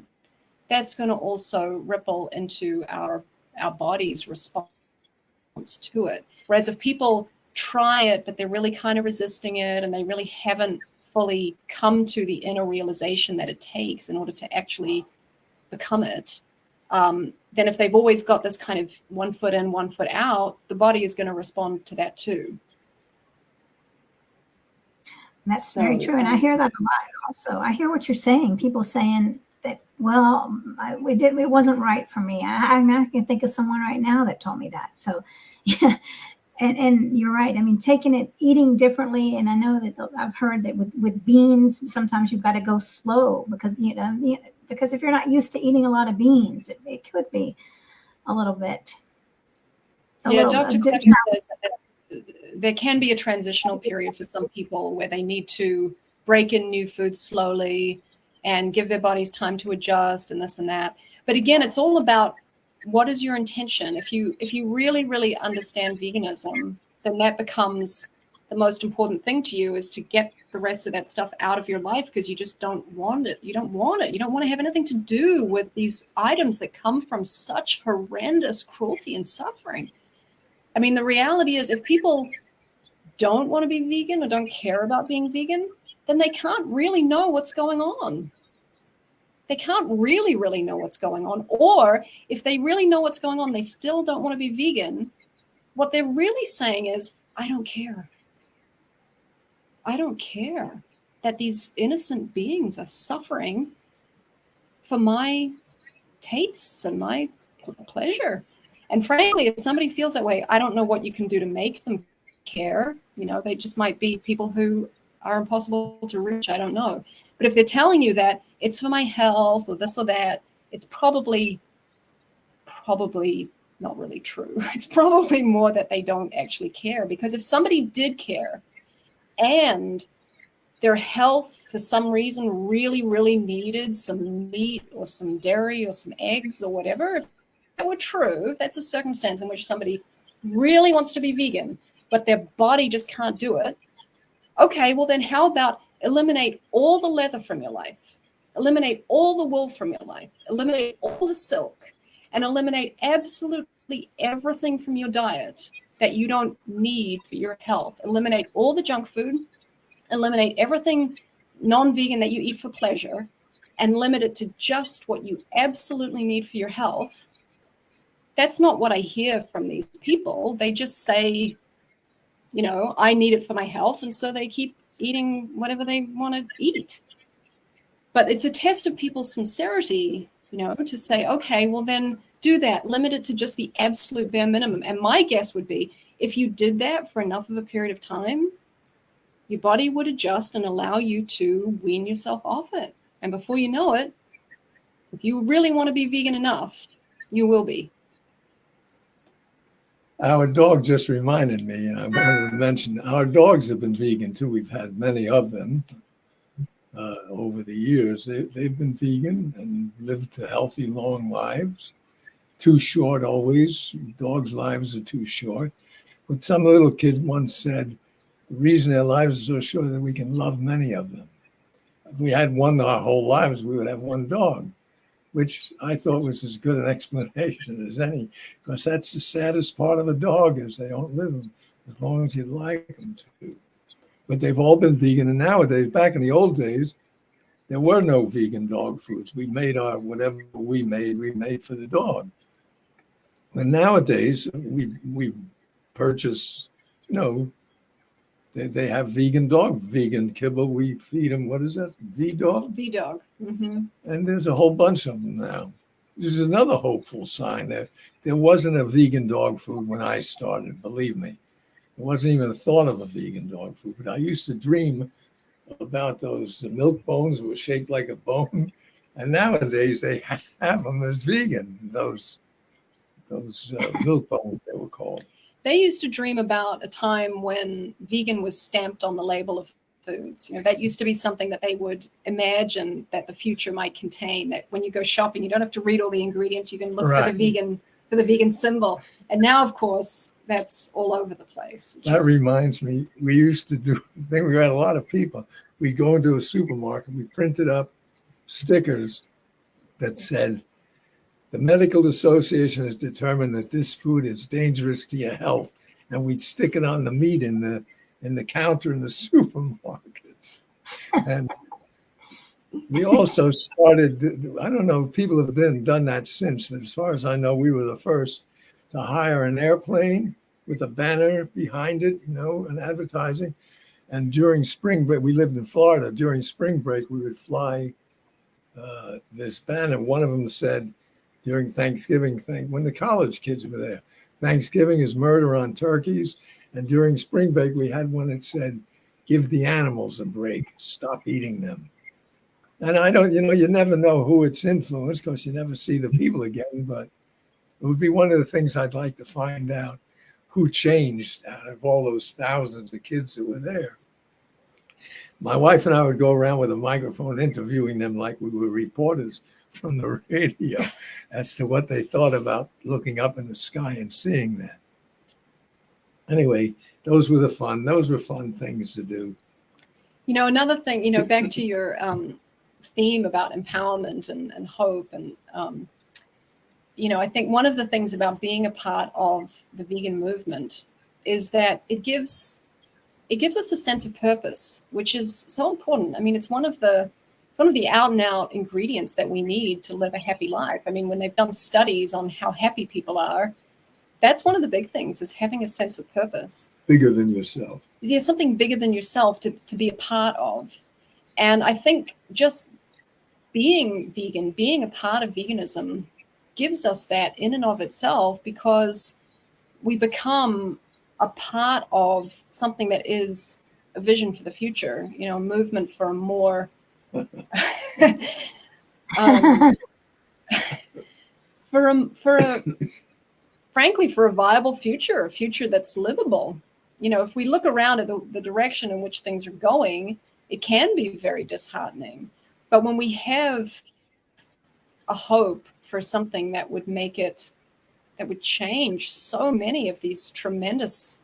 that's going to also ripple into our body's response to it. Whereas if people try it, but they're really kind of resisting it and they really haven't fully come to the inner realization that it takes in order to actually become it, then if they've always got this kind of 1 foot in, 1 foot out, the body is going to respond to that too. That's very true. And I hear that a lot also. I hear what you're saying. People saying that, well, it wasn't right for me. I can think of someone right now that told me that. So, yeah. And you're right. Eating differently. And I know that I've heard that with beans, sometimes you've got to go slow because, because if you're not used to eating a lot of beans, it could be a little bit. Dr. Klepper says that there can be a transitional period for some people where they need to break in new foods slowly and give their bodies time to adjust and this and that. But again, it's all about what is your intention. If you really, really understand veganism, then that becomes the most important thing to you, is to get the rest of that stuff out of your life because you just don't want it. You don't want it. You don't want to have anything to do with these items that come from such horrendous cruelty and suffering. The reality is, if people don't want to be vegan or don't care about being vegan, then they can't really know what's going on. They can't really, really know what's going on. Or if they really know what's going on, they still don't want to be vegan, what they're really saying is, I don't care. I don't care that these innocent beings are suffering for my tastes and my pleasure. And frankly, if somebody feels that way, I don't know what you can do to make them care. You know, they just might be people who are impossible to reach. I don't know. But if they're telling you that it's for my health or this or that, it's probably not really true. It's probably more that they don't actually care. Because if somebody did care and their health for some reason really, really needed some meat or some dairy or some eggs or whatever, if that were true, if that's a circumstance in which somebody really wants to be vegan, but their body just can't do it, okay, well then how about eliminate all the leather from your life, eliminate all the wool from your life, eliminate all the silk, and eliminate absolutely everything from your diet that you don't need for your health. Eliminate all the junk food, eliminate everything non-vegan that you eat for pleasure, and limit it to just what you absolutely need for your health. That's not what I hear from these people. They just say, you know, I need it for my health, and so they keep eating whatever they want to eat. But it's a test of people's sincerity, you know, to say, okay, well then do that. Limit it to just the absolute bare minimum. And my guess would be, if you did that for enough of a period of time, your body would adjust and allow you to wean yourself off it. And before you know it, if you really want to be vegan enough, you will be. Our dog just reminded me, and I wanted to mention, our dogs have been vegan too. We've had many of them over the years. They've been vegan and lived healthy, long lives. Too short always. Dogs' lives are too short. But some little kid once said, the reason their lives are so short is that we can love many of them. If we had one our whole lives, we would have one dog, which I thought was as good an explanation as any, because that's the saddest part of a dog, is they don't live as long as you'd like them to. But they've all been vegan, and nowadays, back in the old days, there were no vegan dog foods. We made whatever we made for the dog. And nowadays, we purchase, you know, they have vegan kibble. We feed them, what is that? V-Dog? V-Dog. Mm-hmm. And there's a whole bunch of them now. This is another hopeful sign that there wasn't a vegan dog food when I started, believe me. There wasn't even a thought of a vegan dog food. But I used to dream about those milk bones that were shaped like a bone. And nowadays they have them as vegan, those milk bones, they were called. They used to dream about a time when vegan was stamped on the label of foods. You know, that used to be something that they would imagine that the future might contain, that when you go shopping, you don't have to read all the ingredients. You can look for the vegan symbol. And now, of course, that's all over the place. That reminds me, we used to do, I think we had a lot of people. We'd go into a supermarket, we printed up stickers that said, the medical association has determined that this food is dangerous to your health, and we'd stick it on the meat in the counter in the supermarkets. And we also started, I don't know if people have done that since. As far as I know, we were the first to hire an airplane with a banner behind it, you know, and advertising. And during spring break, we lived in Florida. During spring break, we would fly this banner. One of them said, during Thanksgiving thing, when the college kids were there, Thanksgiving is murder on turkeys. And during spring break, we had one that said, give the animals a break, stop eating them. And I don't, you know, you never know who it's influenced because you never see the people again, but it would be one of the things I'd like to find out, who changed out of all those thousands of kids that were there. My wife and I would go around with a microphone interviewing them like we were reporters from the radio as to what they thought about looking up in the sky and seeing that. Anyway, those were fun things to do. You know, another thing, you know, back to your theme about empowerment and hope. And, you know, I think one of the things about being a part of the vegan movement is that it gives us a sense of purpose, which is so important. I mean, it's one of the out and out ingredients that we need to live a happy life. I mean, when they've done studies on how happy people are, that's one of the big things, is having a sense of purpose. Bigger than yourself. Yeah, something bigger than yourself to be a part of. And I think just being vegan, being a part of veganism, gives us that in and of itself, because we become a part of something that is a vision for the future, you know, a movement for a more frankly, for a viable future, a future that's livable. You know, if we look around at the direction in which things are going, it can be very disheartening. But when we have a hope for something that would make it, that would change so many of these tremendous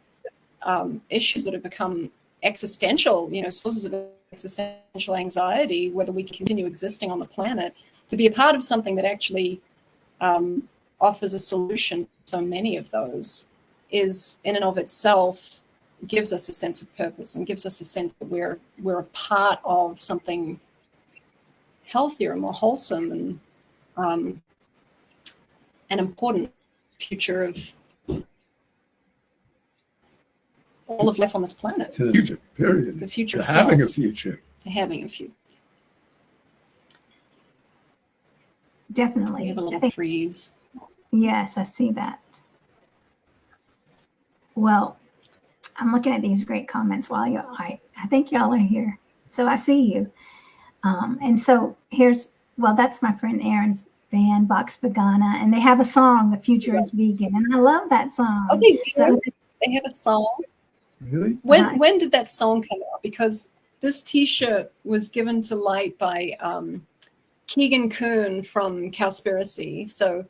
issues that have become existential, you know, sources of existential anxiety, whether we can continue existing on the planet, to be a part of something that actually offers a solution to so many of those, is in and of itself gives us a sense of purpose and gives us a sense that we're a part of something healthier and more wholesome and an important future of all of life on this planet. To the future, period. The future to itself. having a future. To having a future. Definitely. We have a little freeze. Yes, I see that. Well, I'm looking at these great comments while I think y'all are here. So I see you. And so that's my friend Aaron's band, Vox Vegana, and they have a song, The Future is Vegan. And I love that song. Oh, they do? So, they have a song? Really? When did that song come out? Because this T-shirt was given to light by Keegan Kuhn from Cowspiracy. So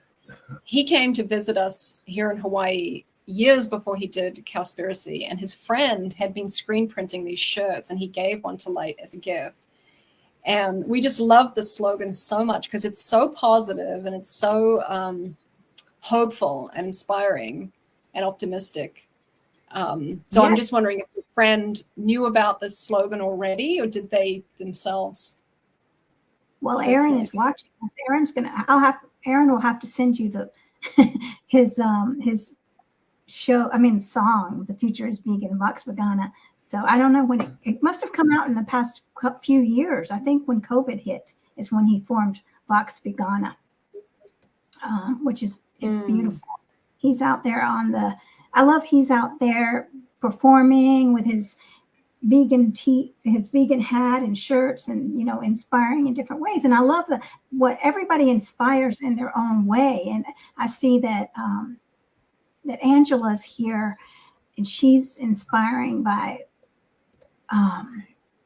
he came to visit us here in Hawaii years before he did Cowspiracy, and his friend had been screen printing these shirts, and he gave one to light as a gift. And we just love the slogan so much because it's so positive and it's so hopeful and inspiring and optimistic. So I'm just wondering if your friend knew about this slogan already, or did they themselves? Well, Aaron is watching. Aaron will have to send you his song, The Future is Vegan, Vox Vegana. So I don't know when it must have come out in the past few years. I think when COVID hit is when he formed Vox Vegana, which is, it's beautiful. He's out there he's out there performing with his vegan his vegan hat and shirts, and, you know, inspiring in different ways. And I love what everybody inspires in their own way. And I see that that Angela's here, and she's inspiring by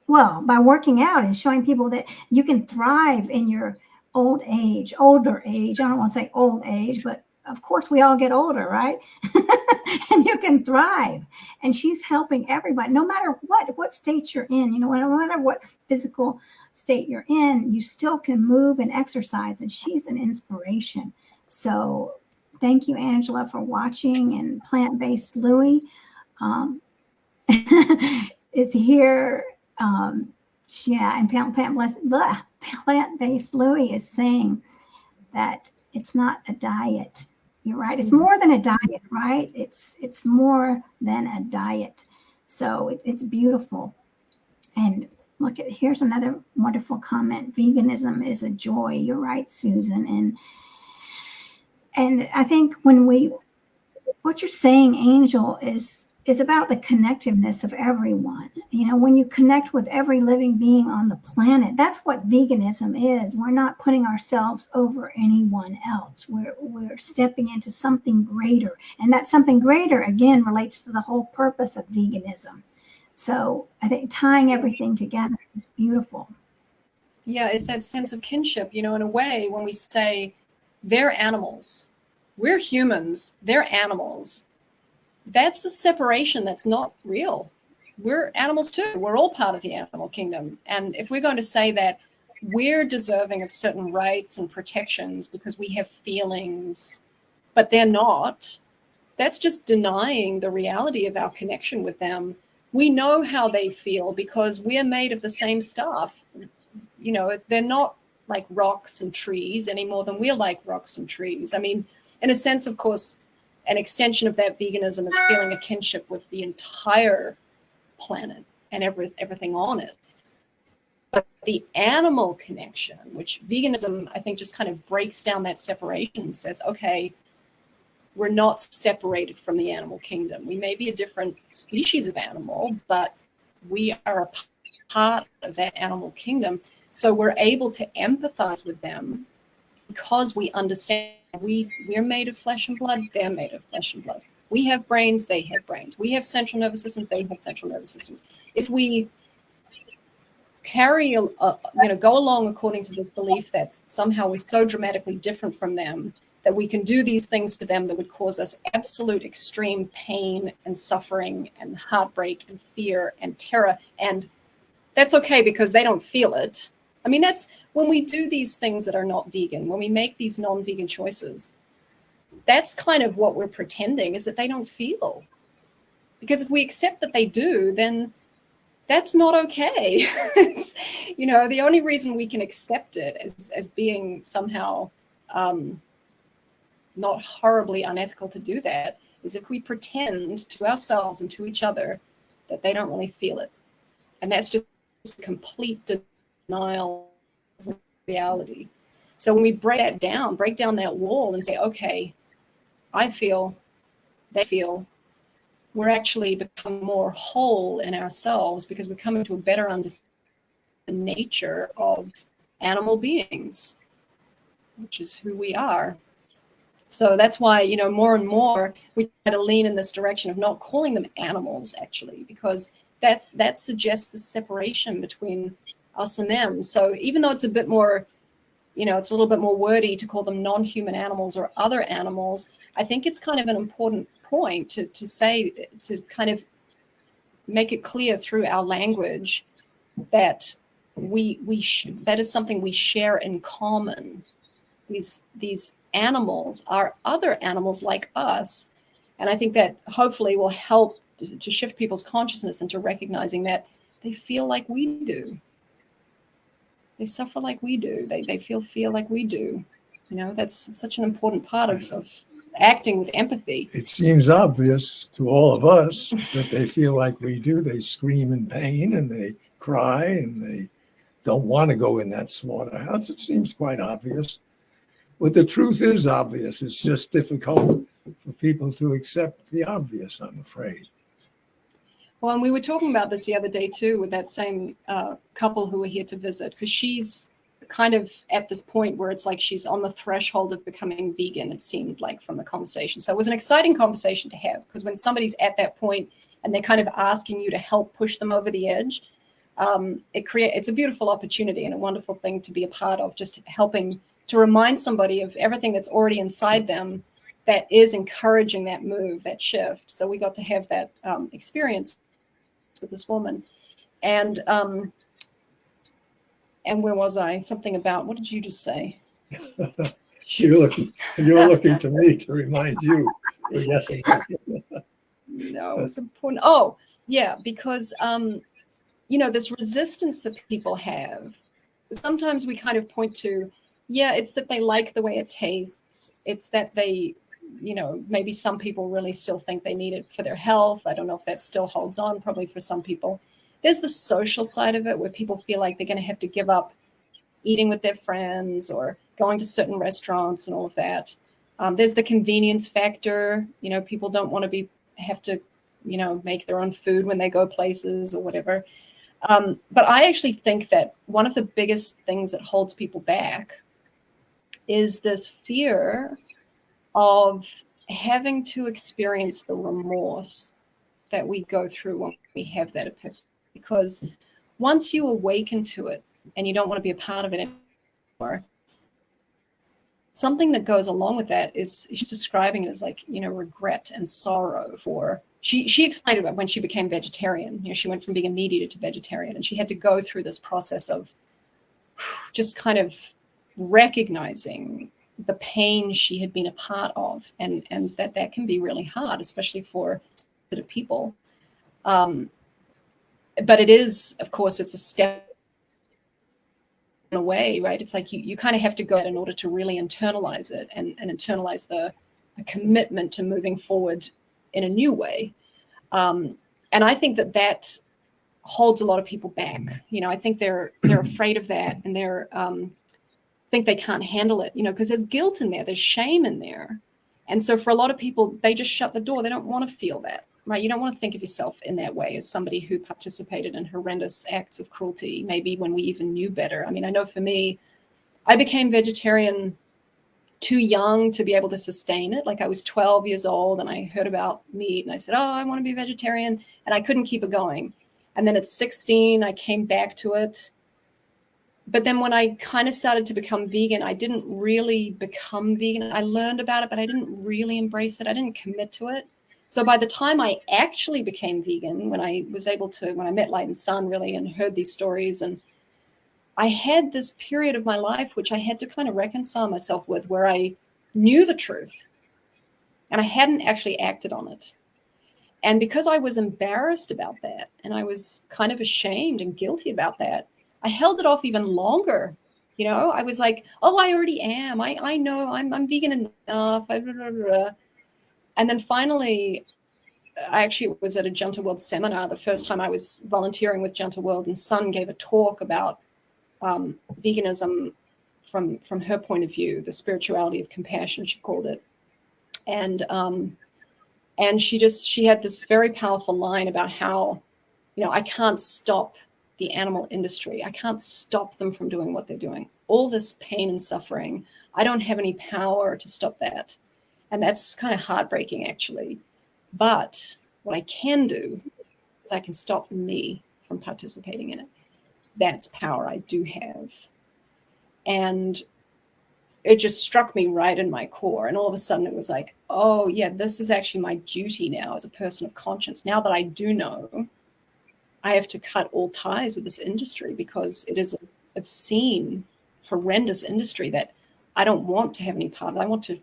working out and showing people that you can thrive in your older age. I don't want to say old age, but of course we all get older, right? And you can thrive. And she's helping everybody, no matter what state you're in, you know, no matter what physical state you're in, you still can move and exercise. And she's an inspiration. So thank you, Angela, for watching. And Plant-Based Louie is here. And Plant-Based Louie is saying that it's not a diet. You're right. It's more than a diet, right? It's more than a diet. So it's beautiful. And here's another wonderful comment. Veganism is a joy. You're right, Susan. And I think what you're saying, Angel, is about the connectiveness of everyone. You know, when you connect with every living being on the planet, that's what veganism is. We're not putting ourselves over anyone else. We're stepping into something greater. And that something greater, again, relates to the whole purpose of veganism. So I think tying everything together is beautiful. Yeah, it's that sense of kinship, you know, in a way, when we say they're animals, we're humans, they're animals. That's a separation that's not real. We're animals too. We're all part of the animal kingdom. And if we're going to say that we're deserving of certain rights and protections because we have feelings, but they're not, that's just denying the reality of our connection with them. We know how they feel because we're made of the same stuff. You know, they're not like rocks and trees any more than we're like rocks and trees. I mean, in a sense, of course, an extension of that veganism is feeling a kinship with the entire planet and everything on it. But the animal connection, which veganism, I think, just kind of breaks down that separation and says, okay, we're not separated from the animal kingdom. We may be a different species of animal, but we are a part of that animal kingdom. So we're able to empathize with them because we understand we're made of flesh and blood, they're made of flesh and blood. We have brains, they have brains. We have central nervous systems, they have central nervous systems. If we carry, go along according to this belief that somehow we're so dramatically different from them, that we can do these things to them that would cause us absolute extreme pain and suffering and heartbreak and fear and terror. And that's okay because they don't feel it. I mean, that's when we do these things that are not vegan, when we make these non-vegan choices, that's kind of what we're pretending is that they don't feel. Because if we accept that they do, then that's not okay. It's, the only reason we can accept it as being somehow not horribly unethical to do that is if we pretend to ourselves and to each other that they don't really feel it. And that's just complete denial of reality. So when we break down that wall and say, okay, I feel, they feel, we're actually become more whole in ourselves because we're coming to a better understanding of the nature of animal beings, which is who we are. So that's why, more and more we try to lean in this direction of not calling them animals, actually, because that suggests the separation between us and them. So even though it's a bit more, it's a little bit more wordy to call them non-human animals or other animals, I think it's kind of an important point to say, to kind of make it clear through our language that that is something we share in common. These animals are other animals like us. And I think that hopefully will help to shift people's consciousness into recognizing that they feel like we do. They suffer like we do. They feel like we do. That's such an important part of acting with empathy. It seems obvious to all of us that they feel like we do. They scream in pain and they cry and they don't want to go in that slaughterhouse. It seems quite obvious. But the truth is obvious. It's just difficult for people to accept the obvious, I'm afraid. Well, and we were talking about this the other day, too, with that same couple who were here to visit, because she's kind of at this point where it's like she's on the threshold of becoming vegan, it seemed like from the conversation. So it was an exciting conversation to have, because when somebody's at that point and they're kind of asking you to help push them over the edge, it's a beautiful opportunity and a wonderful thing to be a part of, just helping to remind somebody of everything that's already inside them that is encouraging that move, that shift. So we got to have that experience with this woman. And where was I? Something about, what did you just say? You're looking to me to remind you. No, it's important. Oh, yeah, because, this resistance that people have, sometimes we kind of point to, it's that they like the way it tastes. It's that they, maybe some people really still think they need it for their health. I don't know if that still holds on, probably for some people. There's the social side of it where people feel like they're going to have to give up eating with their friends or going to certain restaurants and all of that. There's the convenience factor. People don't want to have to, make their own food when they go places or whatever. But I actually think that one of the biggest things that holds people back is this fear of having to experience the remorse that we go through when we have that epiphany. Because once you awaken to it and you don't want to be a part of it anymore, something that goes along with that is, she's describing it as like, regret and sorrow for, she explained about when she became vegetarian. She went from being a meat eater to vegetarian, and she had to go through this process of just kind of recognizing the pain she had been a part of, and that can be really hard, especially for sensitive people. But it is, of course, it's a step away, right? It's like you kind of have to go in order to really internalize it and internalize the a commitment to moving forward in a new way. And I think that holds a lot of people back. I think they're afraid of that, and they're think they can't handle it, because there's guilt in there, there's shame in there. And so for a lot of people, they just shut the door. They don't want to feel that, right? You don't want to think of yourself in that way as somebody who participated in horrendous acts of cruelty, maybe when we even knew better. I mean, I know for me, I became vegetarian too young to be able to sustain it. Like I was 12 years old and I heard about meat and I said, oh, I want to be vegetarian. And I couldn't keep it going. And then at 16, I came back to it. But then when I kind of started to become vegan, I didn't really become vegan. I learned about it, but I didn't really embrace it. I didn't commit to it. So by the time I actually became vegan, when I met Light and Sun really and heard these stories, and I had this period of my life which I had to kind of reconcile myself with, where I knew the truth and I hadn't actually acted on it. And because I was embarrassed about that and I was kind of ashamed and guilty about that, I held it off even longer. I was like, oh, I already am. I know I'm vegan enough. And then finally, I actually was at a Gentle World seminar the first time I was volunteering with Gentle World, and Sun gave a talk about veganism from her point of view, the spirituality of compassion, she called it. And she had this very powerful line about how, I can't stop the animal industry. I can't stop them from doing what they're doing. All this pain and suffering, I don't have any power to stop that. And that's kind of heartbreaking, actually. But what I can do is I can stop me from participating in it. That's power I do have. And it just struck me right in my core. And all of a sudden it was like, oh yeah, this is actually my duty now as a person of conscience. Now that I do know, I have to cut all ties with this industry, because it is an obscene, horrendous industry that I don't want to have any part of. I want to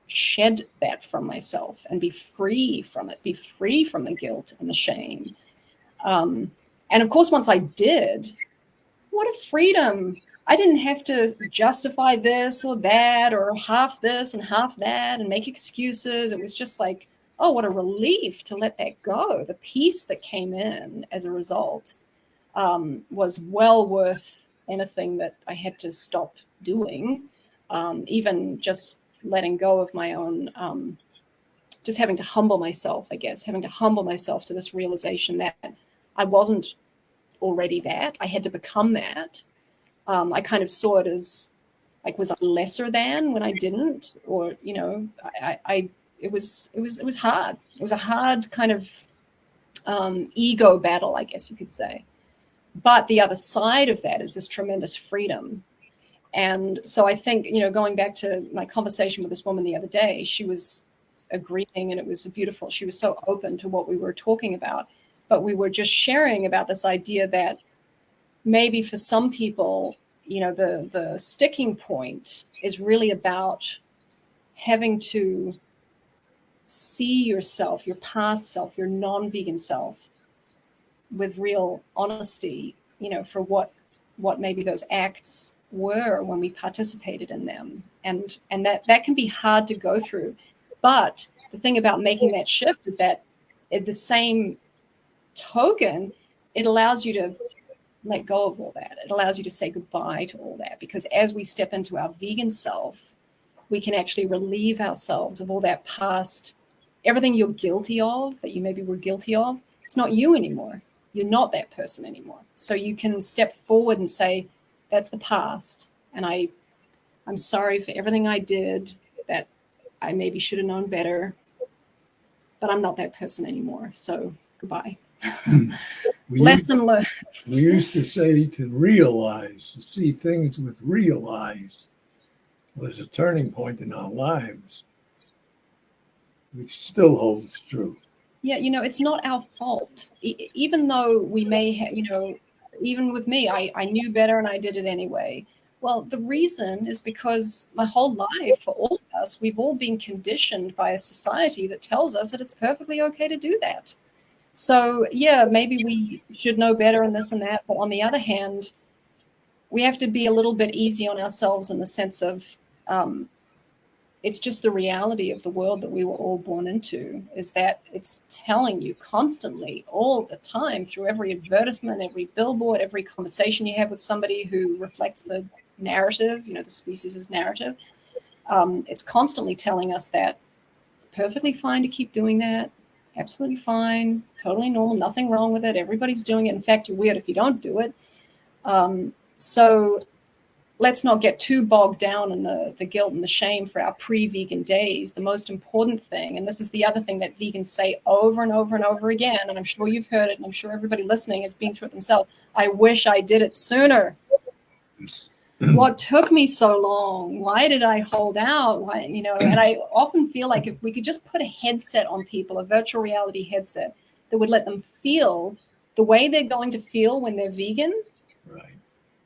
shed that from myself and be free from it, be free from the guilt and the shame. And of course, once I did, what a freedom. I didn't have to justify this or that or half this and half that and make excuses. It was just like, oh, what a relief to let that go. The peace that came in as a result was well worth anything that I had to stop doing. Even just letting go of my own, just having to humble myself, I guess, having to humble myself to this realization that I wasn't already that. I had to become that. I kind of saw it as like, was I lesser than when I didn't? Or, it was hard. It was a hard kind of ego battle, I guess you could say. But the other side of that is this tremendous freedom. And so I think, going back to my conversation with this woman the other day, she was agreeing, and it was beautiful. She was so open to what we were talking about. But we were just sharing about this idea that maybe for some people, the sticking point is really about having to see yourself, your past self, your non-vegan self, with real honesty, for what maybe those acts were when we participated in them. And that can be hard to go through. But the thing about making that shift is that at the same token, it allows you to let go of all that. It allows you to say goodbye to all that, because as we step into our vegan self, we can actually relieve ourselves of all that past, everything you're guilty of, that you maybe were guilty of. It's not you anymore. You're not that person anymore. So you can step forward and say, that's the past. And I'm sorry for everything I did that I maybe should have known better, but I'm not that person anymore. So goodbye. Lesson learned. We used to say to realize, to see things with real eyes, was a turning point in our lives, which still holds true. Yeah, it's not our fault. Even though we may have, even with me, I knew better and I did it anyway. Well, the reason is because my whole life, for all of us, we've all been conditioned by a society that tells us that it's perfectly okay to do that. So, yeah, maybe we should know better and this and that. But on the other hand, we have to be a little bit easy on ourselves in the sense of it's just the reality of the world that we were all born into, is that it's telling you constantly, all the time, through every advertisement, every billboard, every conversation you have with somebody who reflects the narrative, the species' narrative. It's constantly telling us that it's perfectly fine to keep doing that. Absolutely fine, totally normal, nothing wrong with it. Everybody's doing it. In fact, you're weird if you don't do it. So let's not get too bogged down in the guilt and the shame for our pre-vegan days. The most important thing, and this is the other thing that vegans say over and over and over again, and I'm sure you've heard it, and I'm sure everybody listening has been through it themselves: I wish I did it sooner. What took me so long? Why did I hold out? Why, and I often feel like if we could just put a headset on people, a virtual reality headset, that would let them feel the way they're going to feel when they're vegan. Right.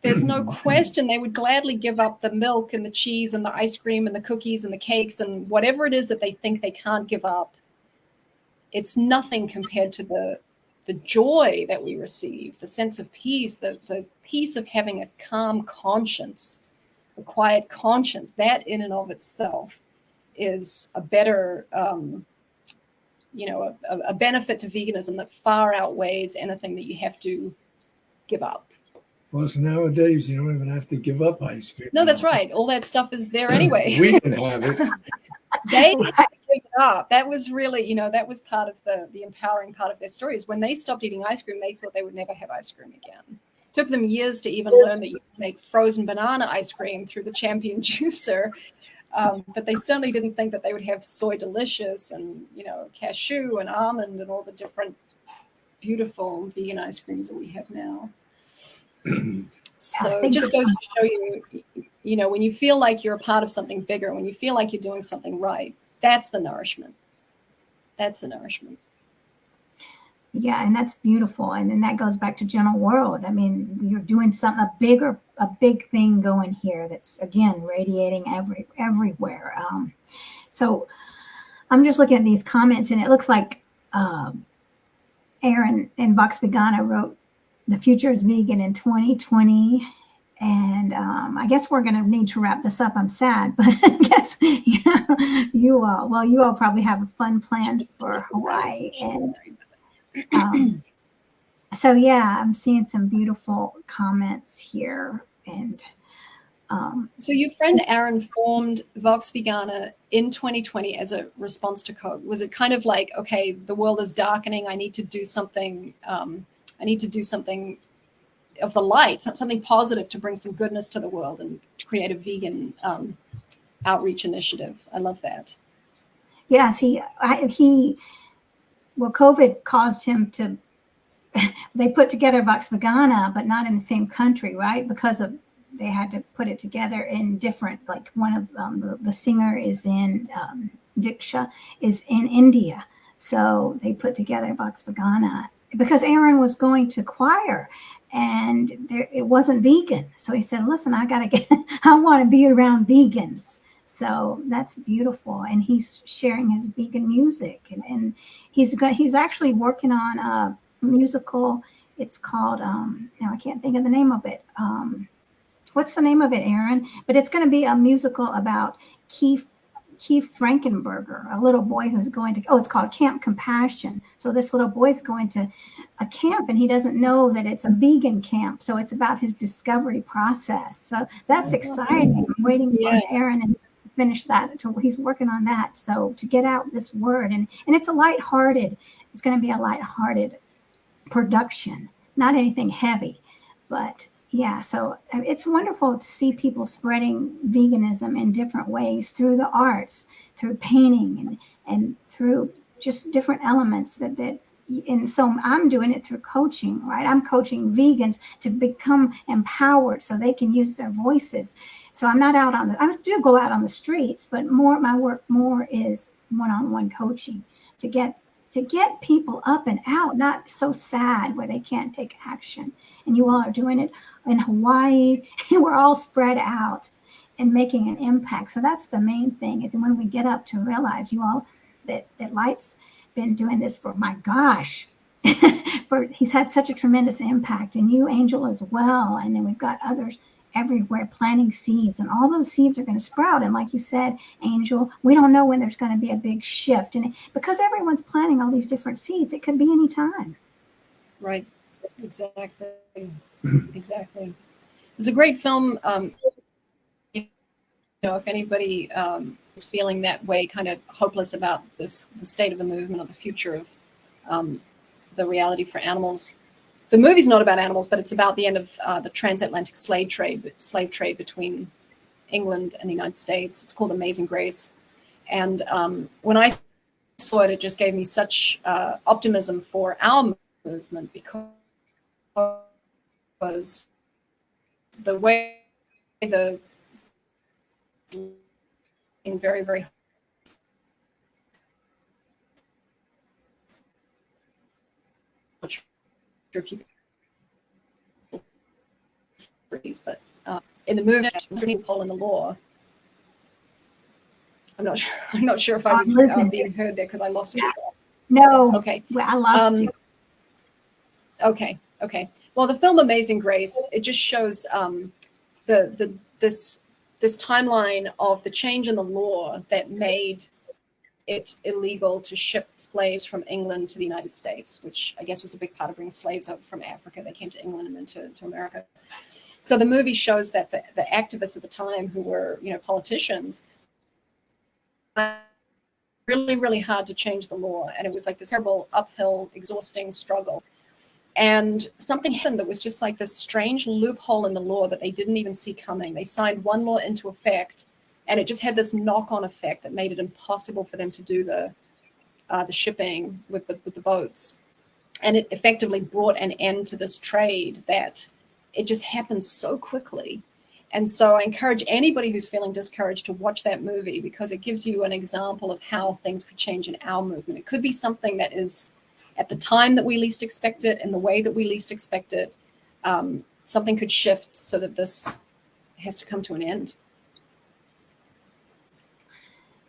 There's no question they would gladly give up the milk and the cheese and the ice cream and the cookies and the cakes and whatever it is that they think they can't give up. It's nothing compared to the joy that we receive, the sense of peace, the peace of having a calm conscience, a quiet conscience. That in and of itself is a better, a benefit to veganism that far outweighs anything that you have to give up. Well, so nowadays you don't even have to give up ice cream. No, that's right. All that stuff is there anyway. We can have it. They had to give it up. That was really, that was part of the empowering part of their story. Is when they stopped eating ice cream, they thought they would never have ice cream again. It took them years to even learn that you can make frozen banana ice cream through the Champion juicer. But they certainly didn't think that they would have Soy Delicious and, cashew and almond and all the different beautiful vegan ice creams that we have now. So it just goes to show you, when you feel like you're a part of something bigger, when you feel like you're doing something right, that's the nourishment. That's the nourishment. Yeah, and that's beautiful. And then that goes back to Gentle World. I mean, you're doing something, a big thing going here that's, again, radiating everywhere. So I'm just looking at these comments, and it looks like Aaron in Vox Vegana wrote, "The future is vegan in 2020." And I guess we're going to need to wrap this up. I'm sad, but I guess you all probably have a fun plan for Hawaii. And so, yeah, I'm seeing some beautiful comments here. And so your friend Aaron formed Vox Vegana in 2020 as a response to COVID. Was it kind of like, okay, the world is darkening, I need to do something, of the light, something positive to bring some goodness to the world and to create a vegan outreach initiative? I love that. Yes, COVID caused him to, they put together Vox Vegana, but not in the same country, right? Because they had to put it together in different, like one of the singer is in, Diksha is in India. So they put together Vox Vegana because Aaron was going to choir and it wasn't vegan. So he said, listen, I want to be around vegans. So that's beautiful. And he's sharing his vegan music, and he's actually working on a musical. It's called, now I can't think of the name of it. What's the name of it, Aaron? But it's going to be a musical about Keith Frankenberger, a little boy who's going to, it's called Camp Compassion. So this little boy's going to a camp, and he doesn't know that it's a vegan camp. So it's about his discovery process. So that's exciting. I'm waiting for Aaron and finish that. He's working on that. So to get out this word, and it's it's going to be a lighthearted production, not anything heavy, but yeah, so it's wonderful to see people spreading veganism in different ways through the arts, through painting, and through just different elements and so I'm doing it through coaching, right? I'm coaching vegans to become empowered so they can use their voices. So I'm not out I do go out on the streets, but my work is one-on-one coaching to get people up and out, not so sad where they can't take action. And you all are doing it in Hawaii. We're all spread out and making an impact. So that's the main thing, is when we get up to realize, you all, that Light's been doing this for, my gosh, he's had such a tremendous impact, and you, Angel, as well. And then we've got others everywhere planting seeds, and all those seeds are going to sprout. And like you said, Angel, we don't know when there's going to be a big shift. And because everyone's planting all these different seeds, it could be any time. Right. Exactly. Exactly. There's a great film. You know, if anybody is feeling that way, kind of hopeless about the state of the movement or the future of the reality for animals. The movie's not about animals, but it's about the end of the transatlantic slave trade between England and the United States. It's called Amazing Grace. And when I saw it, it just gave me such optimism for our movement, because the way the very, very much if you but in the movement, loophole in the law. I'm not sure if I was being heard there because I lost you. No. Okay. Well, I lost you. Okay. Well, the film Amazing Grace, it just shows this timeline of the change in the law that made it illegal to ship slaves from England to the United States, which I guess was a big part of bringing slaves over from Africa. They came to England and then to America. So the movie shows that the activists at the time, who were, you know, politicians, really, really hard to change the law. And it was like this terrible, uphill, exhausting struggle. And something happened that was just like this strange loophole in the law that they didn't even see coming. They signed one law into effect, and it just had this knock-on effect that made it impossible for them to do the shipping with the boats. And it effectively brought an end to this trade that it just happened so quickly. And so I encourage anybody who's feeling discouraged to watch that movie, because it gives you an example of how things could change in our movement. It could be something that is at the time that we least expect it, in the way that we least expect it. Something could shift so that this has to come to an end.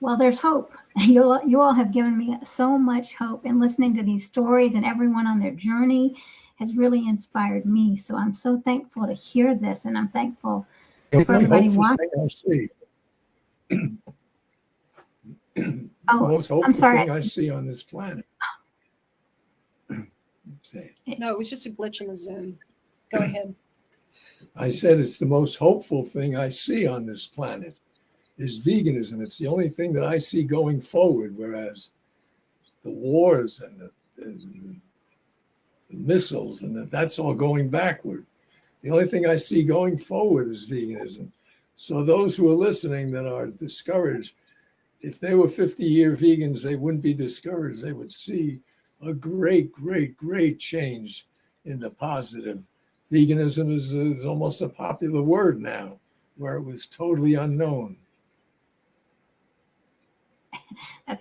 Well, there's hope. You all have given me so much hope, and listening to these stories and everyone on their journey has really inspired me. So I'm so thankful to hear this, and I'm thankful for everybody watching. The most hopeful thing I see on this planet. No, it was just a glitch in the Zoom. Go ahead. I said it's the most hopeful thing I see on this planet is veganism. It's the only thing that I see going forward, whereas the wars and the missiles and that's all going backward. The only thing I see going forward is veganism. So those who are listening that are discouraged, if they were 50-year vegans, they wouldn't be discouraged. They would see a great, great, great change in the positive. Veganism is almost a popular word now, where it was totally unknown.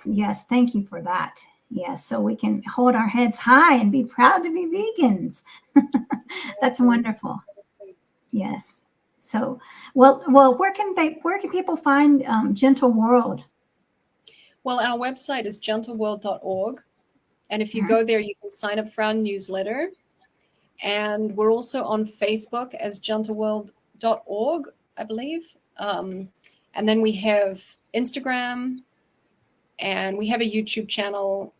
Yes, thank you for that. Yes, so we can hold our heads high and be proud to be vegans. That's wonderful. Yes. So, well, where can people find Gentle World? Well, our website is gentleworld.org. And if you go there, you can sign up for our newsletter. And we're also on Facebook as gentleworld.org, I believe. And then we have Instagram, and we have a YouTube channel.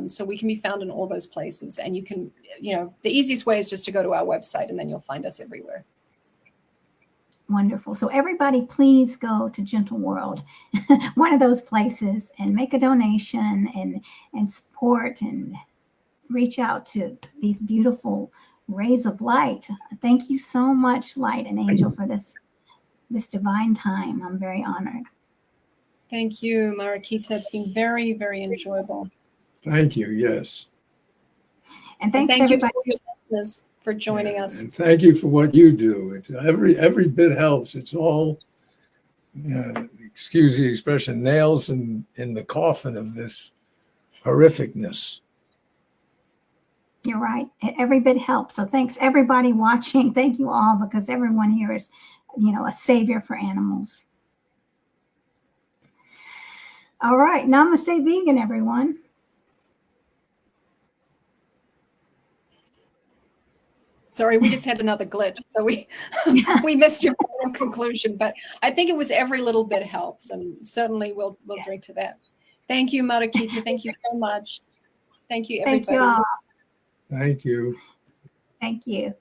So we can be found in all those places. And you can, the easiest way is just to go to our website, and then you'll find us everywhere. Wonderful. So everybody, please go to Gentle World, one of those places, and make a donation and support and reach out to these beautiful rays of light. Thank you so much, Light and Angel, for this divine time. I'm very honored. Thank you, Mariquita. It's been very, very enjoyable. Thank you. Yes. And thank everybody for joining us. And thank you for what you do. It's every bit helps. It's all, excuse the expression, nails in the coffin of this horrificness. You're right. Every bit helps. So thanks everybody watching. Thank you all, because everyone here is, a savior for animals. All right. Namaste vegan, everyone. Sorry, we just had another glitch, so we missed your conclusion. But I think it was every little bit helps, and certainly we'll drink to that. Thank you, Mariquita. Thank you so much. Thank you, everybody. Thank you all. Thank you. Thank you.